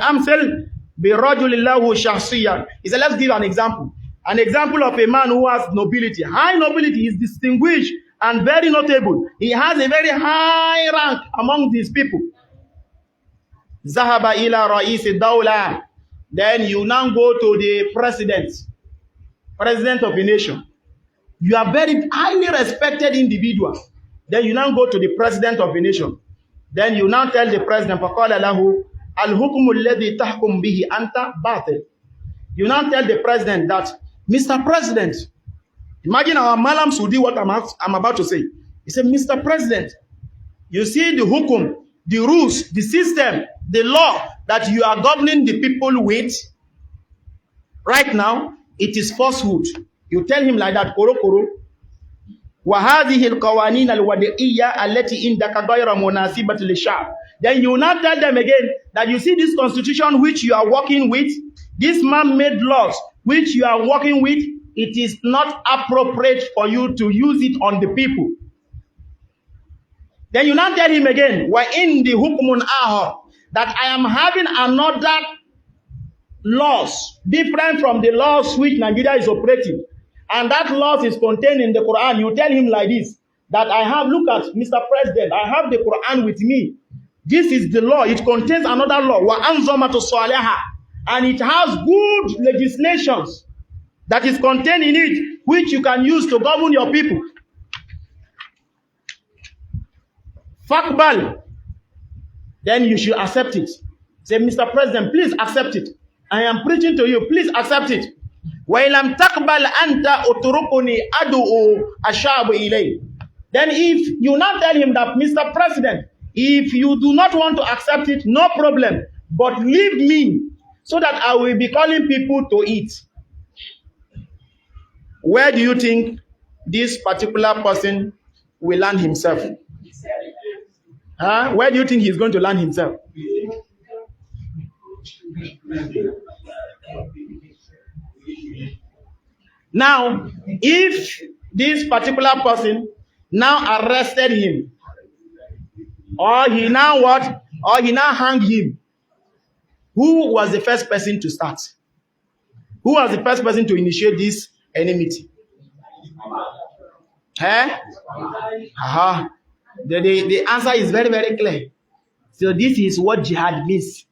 أَمْثَلْ بِرَجُلِ اللَّهُ شَخْصِيًّا. He said, let's give an example. An example of a man who has nobility. High nobility is distinguished and very notable. He has a very high rank among these people. ذَهَبَ إِلَى رَئِيسِ الدَّوْلَةِ. Then you now go to the president of a nation. You are very highly respected individual. Then you now go to the president of a nation. Then you now tell the president, فَقَالَ لَهُ الْحُكْمُ الَّذِي تَحْكُمْ بِهِ أَنْتَ بَاطِلٌ. You now tell the president that, Mr. President, imagine our Malam Sudi what I'm about to say. He said, Mr. President, you see the hukum, the rules, the system, the law that you are governing the people with right now, it is falsehood. You tell him like that, koro koro. وَهَذِهِ الْقَوَانِينَ الْوَدِئِيَّةَ الَّتِي إِنْدَكَ غَيْرَ مُنَاسِبَةٍ لِلشَّعْبِ. Then you now tell them again that you see this constitution which you are working with, this man-made laws which you are working with, it is not appropriate for you to use it on the people. Then you now tell him again, وَإِنْ دِ حُكْمٌ آخَرٌ, that I am having another laws different from the laws which Nigeria is operating. And that law is contained in the Quran. You tell him like this, that I have, look at Mr. President, I have the Quran with me. This is the law. It contains another law. And it has good legislations that is contained in it, which you can use to govern your people. Fakbal. Then you should accept it. Say, Mr. President, please accept it. I am preaching to you. Please accept it. وَإِلَمْ تَقْبَلْ أَنْتَ أُتْرُكُنِي أَدُعُ أَشَابُ إِلَيْهِ. Then if you now tell him that, Mr. President, if you do not want to accept it, no problem. but leave me so that I will be calling people to eat. Where do you think this particular person will land himself? Where do you think he's going to land himself? Now, if this particular person now arrested him, or he now what? Or he now hanged him, who was the first person to start? Who was the first person to initiate this enmity? The answer is very, very clear. So this is what jihad means.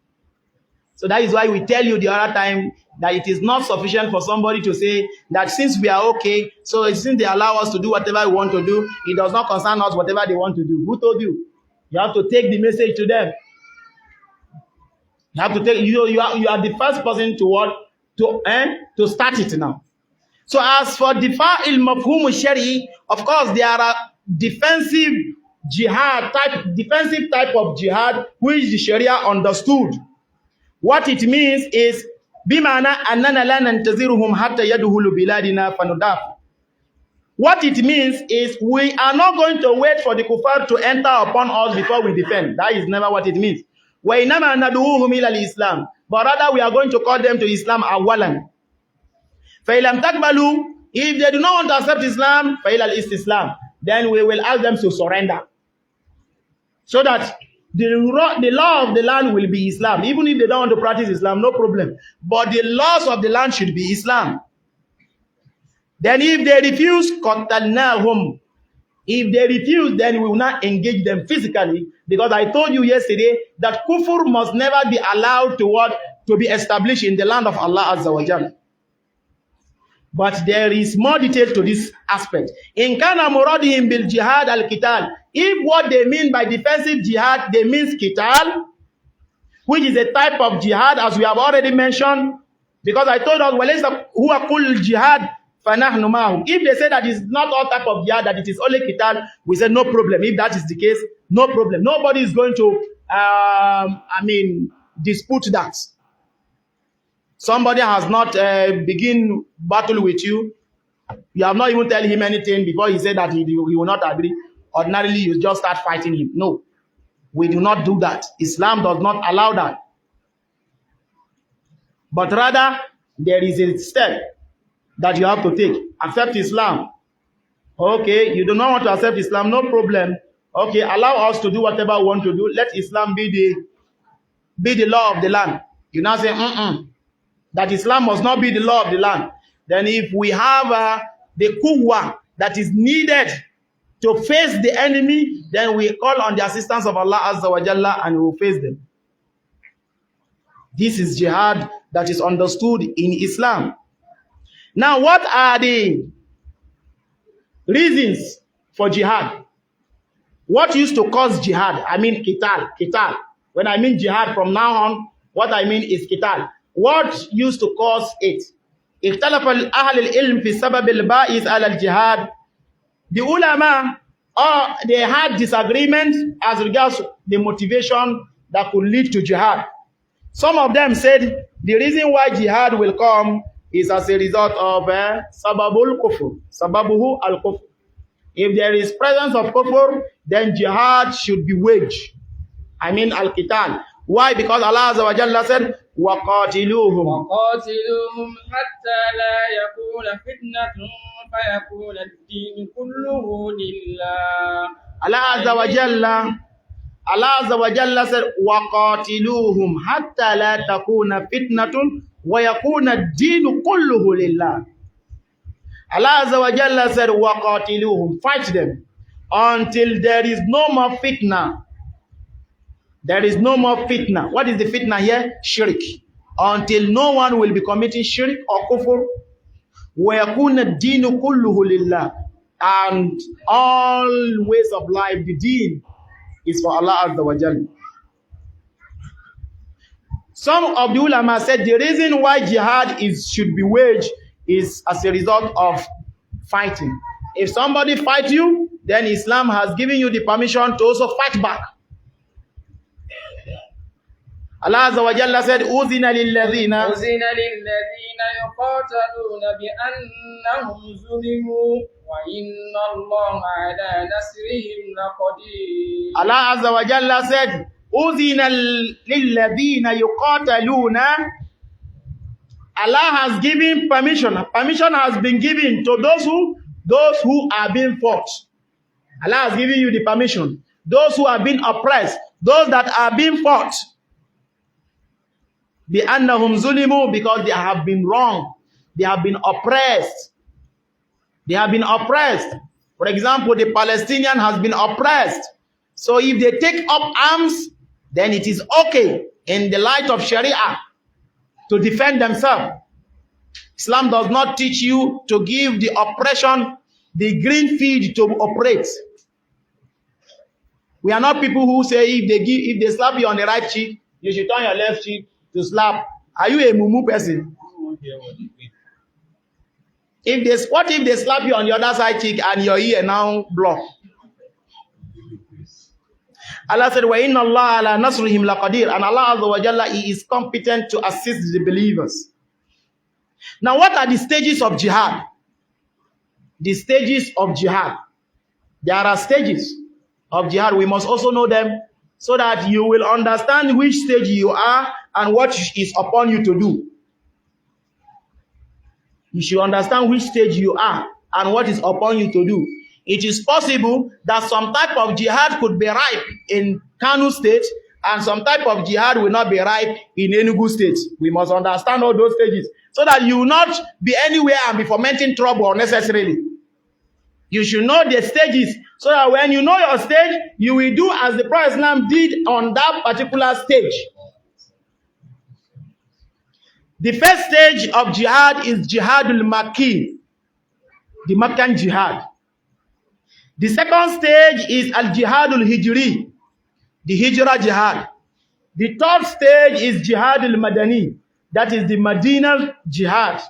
So that is why we tell you the other time that it is not sufficient for somebody to say that since we are okay, so since they allow us to do whatever we want to do, it does not concern us whatever they want to do. Who told you? You have to take the message to them. You have to take you are the first person to what to start it now. So as for difa'il mafhum shari, of course there are defensive type of jihad which the Sharia understood. What it means is bimana annana la nantaziruhum hatta yadkhulu biladina fanudaf. What it means is we are not going to wait for the kuffar to enter upon us before we defend. That is never what it means. Wa inama naduhum ila al-islam. But rather we are going to call them to Islam awalan. Fa ilam takbalu, if they do not want to accept Islam, fa ila al-istislam, then we will ask them to surrender. So that the law of the land will be Islam. Even if they don't want to practice Islam, no problem. But the laws of the land should be Islam. Then if they refuse, qatalnahum. If they refuse, then we will not engage them physically. Because I told you yesterday that kufr must never be allowed to be established in the land of Allah Azza wa Jalla. But there is more detail to this aspect. In kana muradihim bil jihad al qital. If what they mean by defensive jihad, they mean qital, which is a type of jihad as we have already mentioned, because I told us walaysa huwa kull jihad fanahnu ma'hum. If they say that it's not all type of jihad, that it is only qital, we say no problem. If that is the case, no problem. Nobody is going to dispute that. Somebody has not begin battle with you. You have not even tell him anything before he said that he will not agree. Ordinarily, you just start fighting him. No, we do not do that. Islam does not allow that. But rather, there is a step that you have to take. Accept Islam. Okay, you do not want to accept Islam, no problem. Okay, allow us to do whatever we want to do. Let Islam be the law of the land. You now say, that Islam must not be the law of the land. Then if we have the quwwah that is needed to face the enemy, then we call on the assistance of Allah Azza wa Jalla and we will face them. This is jihad that is understood in Islam. Now, what are the reasons for jihad? What used to cause jihad? I mean qital. When I mean jihad from now on, what I mean is qital. What used to cause it? اختلف أهل العلم في سبب البائس على الجهاد. The ulama, they had disagreement as regards the motivation that could lead to jihad. Some of them said the reason why jihad will come is as a result of sababul kufr, sababuhu al kufr. If there is presence of kufr, then jihad should be waged. I mean al-qital. Why? Because Allah Azza wa Jalla said, وَقَاتِلُوهُمْ حَتَّى لَا يَكُونَ فِتْنَةٌ فَيَكُونَ الدِّينُ كُلُّهُ لِلَّهِ. Allah Azza wa Jalla said, وَقَاتِلُوهُمْ حَتَّى لَا تَكُونَ فِتْنَةٌ وَيَكُونَ الدِّينُ كُلُّهُ لِلَّهِ. Allah Azza wa Jalla said, وَقَاتِلُوهُمْ, fight them until there is no more fitna. There is no more fitna. What is the fitna here? Shirk. Until no one will be committing shirk or kufr. وَيَكُونَ الدِّينُ كُلُّهُ لِلَّهِ. And all ways of life, the deen is for Allah Azza wa Jalla. Some of the ulama said the reason why jihad should be waged is as a result of fighting. If somebody fights you, then Islam has given you the permission to also fight back. Allah Azza wa Jalla said, Uzina lilladhina أذن للذين يقاتلون بأنهم ظلموا وإن الله على نصرهم لقدير. Allah Azza wa Jalla said, Uzina lilladhina yuqataluna. Allah has given permission. Permission has been given to those who are being fought. Allah has given you the permission. Those who are being oppressed, those that are being fought. بِأَنَّهُمْ ظُلِمُوا, because they have been wrong. They have been oppressed. They have been oppressed. For example, the Palestinian has been oppressed. So if they take up arms, then it is okay in the light of Sharia to defend themselves. Islam does not teach you to give the oppression the green field to operate. We are not people who say if they slap you on the right cheek, you should turn your left cheek to slap. Are you a mumu person? What if they slap you on the other side cheek and your ear now blocked? Allah said, وَإِنَّ اللَّهَ عَلَى نَصْرِهِمْ لَقَدِيرٌ. And Allah Azza wa Jalla, He is competent to assist the believers. Now, what are the stages of jihad? The stages of jihad. There are stages of jihad. We must also know them so that you will understand which stage you are and what is upon you to do. You should understand which stage you are and what is upon you to do. It is possible that some type of jihad could be ripe in Kano State and some type of jihad will not be ripe in Enugu State. We must understand all those stages so that you will not be anywhere and be fomenting trouble unnecessarily. You should know the stages so that when you know your stage, you will do as the Prophet Islam did on that particular stage. The first stage of jihad is Jihadul Makki, the Meccan jihad. The second stage is Al-Jihadul Hijri, the Hijrah jihad. The third stage is Jihadul Madani, that is the Medina jihad.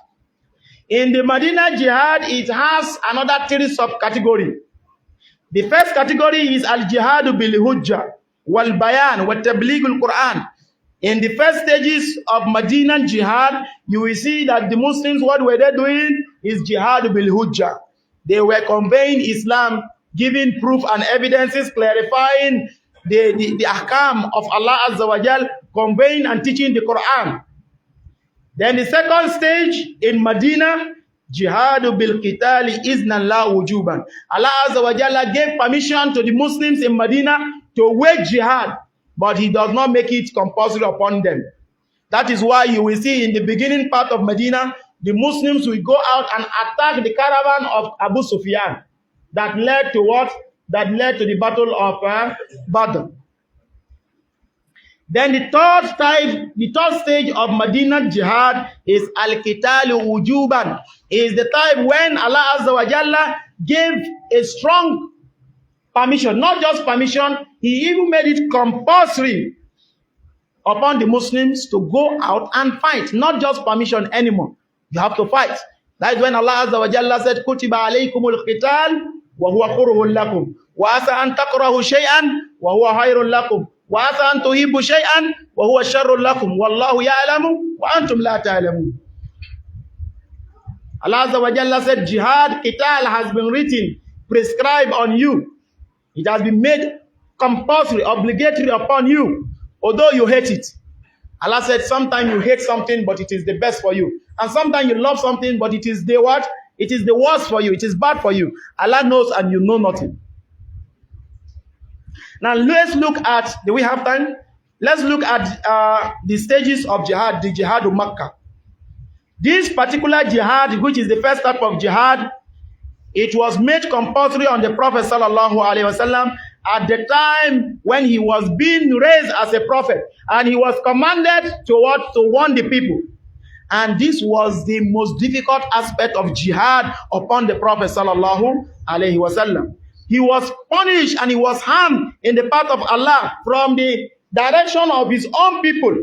In the Medina jihad, it has another 3 subcategories. The first category is Al-Jihadu bil-Hujjah, wal-Bayan, wa-Tabligh al-Quran. In the first stages of Medina jihad, you will see that the Muslims, what were they doing? Is Jihadu bil-Hujjah. They were conveying Islam, giving proof and evidences, clarifying the ahkam of Allah Azza wa Jal, conveying and teaching the Quran. Then the second stage in Medina, Jihadu bil Qitali iznan la wujuban. Allah Azza wa Jalla gave permission to the Muslims in Medina to wage jihad, but He does not make it compulsory upon them. That is why you will see in the beginning part of Medina, the Muslims will go out and attack the caravan of Abu Sufyan that led to what? That led to the battle of Badr. Then the third stage of Medina jihad is Al-Qitalu Wujuban. Is the time when Allah Azza wa Jalla gave a strong permission, not just permission, He even made it compulsory upon the Muslims to go out and fight, not just permission anymore. You have to fight. That is when Allah Azza wa Jalla said, Kutiba alaykumul qital wa huwa kurhun lakum wa asa an takrahu shay'an wa huwa khairun lakum wa asa an tuhibbu shay'an wa huwa sharrun lakum wallahu ya'lamu wa antum la ta'lamun. Allah Azza wa Jalla said, jihad, qital has been written, prescribed on you. It has been made compulsory, obligatory upon you, although you hate it. Allah said, sometimes you hate something, but it is the best for you. And sometimes you love something, but it is the what? It is the worst for you. It is bad for you. Allah knows and you know nothing. Now let's look at, do we have time? Let's look at the stages of jihad, the jihad of Makkah. This particular jihad, which is the first type of jihad, it was made compulsory on the Prophet sallallahu alaihi wasallam at the time when he was being raised as a prophet, and he was commanded to what? To warn the people. And this was the most difficult aspect of jihad upon the Prophet sallallahu alaihi wasallam. He was punished and he was harmed in the path of Allah from the direction of his own people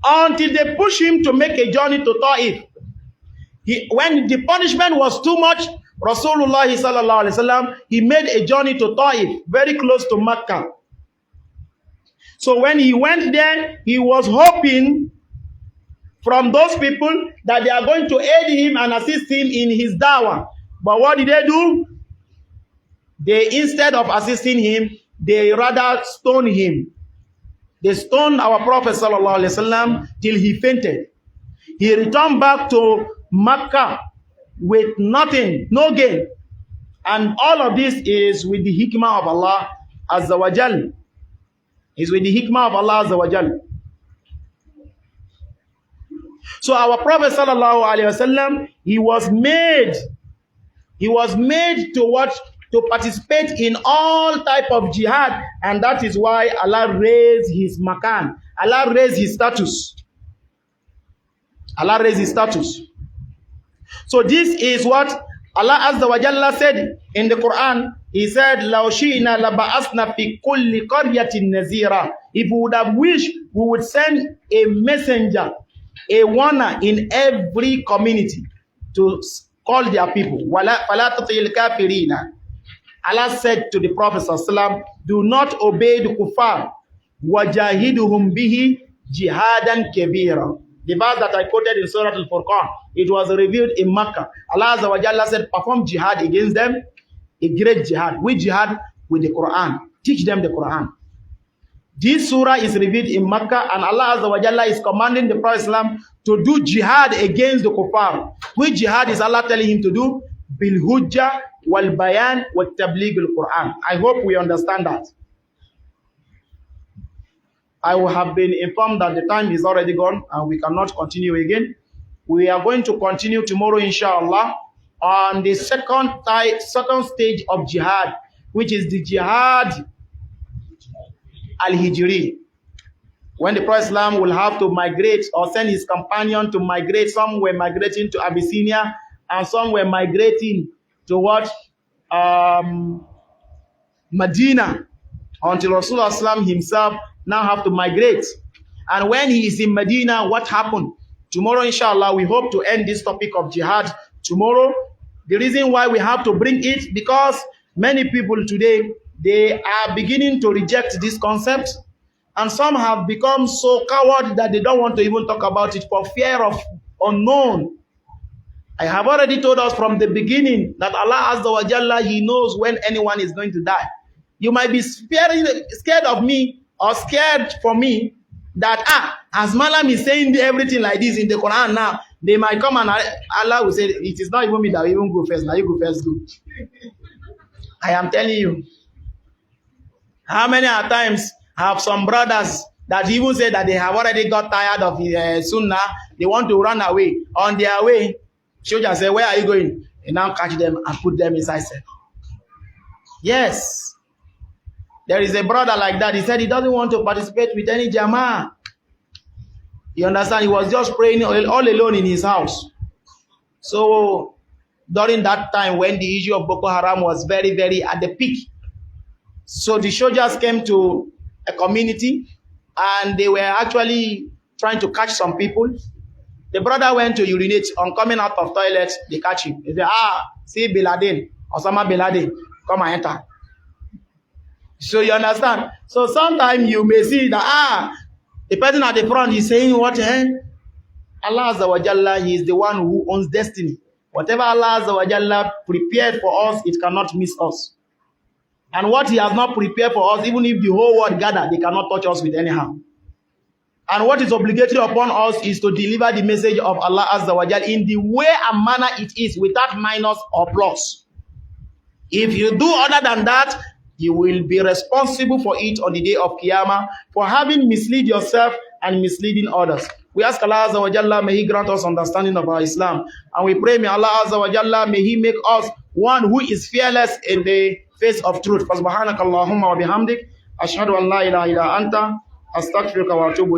until they pushed him to make a journey to Ta'if. When the punishment was too much, Rasulullah sallallahu alaihi wasallam, he made a journey to Ta'if, very close to Mecca. So when he went there, he was hoping from those people that they are going to aid him and assist him in his dawah. But what did they do? They, instead of assisting him, they rather stoned him. They stoned our Prophet sallallahu alaihi wasallam till he fainted. He returned back to Makkah with nothing, no gain. And all of this is with the hikmah of Allah Azza wa Jal. Is with the hikmah of Allah Azza wa Jal. So our Prophet sallallahu alaihi wasallam, he was made to what? To participate in all type of jihad, and that is why Allah raised his makan. Allah raised his status. Allah raised his status. So this is what Allah Azza wa Jalla said in the Quran. He said, "Law shi'na laba'asna fi kulli qaryatin nazira." If we would have wished, we would send a messenger, a warner in every community to call their people. Fala tuti'il kafirina. Allah said to the Prophet ﷺ, do not obey the kuffar. Wajahiduhum bihi jihadan kabira. The verse that I quoted in Suratul Furqan, it was revealed in Makkah. Allah Azza wa Jalla said, perform jihad against them, a great jihad. Which jihad? With the Quran. Teach them the Quran. This surah is revealed in Makkah, and Allah Azza wa Jalla is commanding the Prophet ﷺ to do jihad against the kuffar. Which jihad is Allah telling him to do? Bil hujjah wal bayan wa tabligh al Quran. I hope we understand that. I have been informed that the time is already gone and we cannot continue again. We are going to continue tomorrow, inshallah, on the second stage of jihad, which is the jihad al-hijri. When the Prophet ﷺ will have to migrate or send his companion to migrate. Some were migrating to Abyssinia and some were migrating towards Medina, until Rasulullah ﷺ himself now have to migrate. And when he is in Medina, what happened? Tomorrow, inshallah, we hope to end this topic of jihad tomorrow. The reason why we have to bring it, because many people today, they are beginning to reject this concept, and some have become so coward that they don't want to even talk about it for fear of unknown. I have already told us from the beginning that Allah Azza wa Jalla, He knows when anyone is going to die. You might be scared of me or scared for me that, as Malam is saying everything like this in the Quran now, they might come and Allah will say, it is not even me that will even go first. Now you go first, go. I am telling you. How many times have some brothers that even say that they have already got tired of Sunnah, they want to run away. On their way, soldiers say, where are you going? And now catch them and put them inside cell. Yes. There is a brother like that. He said he doesn't want to participate with any Jama'ah. You understand? He was just praying all alone in his house. So, during that time when the issue of Boko Haram was very, very at the peak, so the soldiers came to a community and they were actually trying to catch some people. The brother went to urinate. On coming out of toilet, they catch him. They say, see Bin Laden, Osama Bin Laden, come and enter. So you understand? So sometimes you may see that, the person at the front is saying what? Allah Azza wa Jalla, He is the one who owns destiny. Whatever Allah Azza wa Jalla prepared for us, it cannot miss us. And what He has not prepared for us, even if the whole world gather, they cannot touch us with any harm. And what is obligatory upon us is to deliver the message of Allah Azza wa Jalla in the way and manner it is, without minus or plus. If you do other than that, you will be responsible for it on the day of Qiyamah, for having misled yourself and misleading others. We ask Allah Azza wa Jalla, may He grant us understanding of our Islam. And we pray, may Allah Azza wa Jalla, may He make us one who is fearless in the face of truth. Subhanakallahumma wa bihamdik, ashhadu an la ilaha illa anta, astaghfiruka wa atubu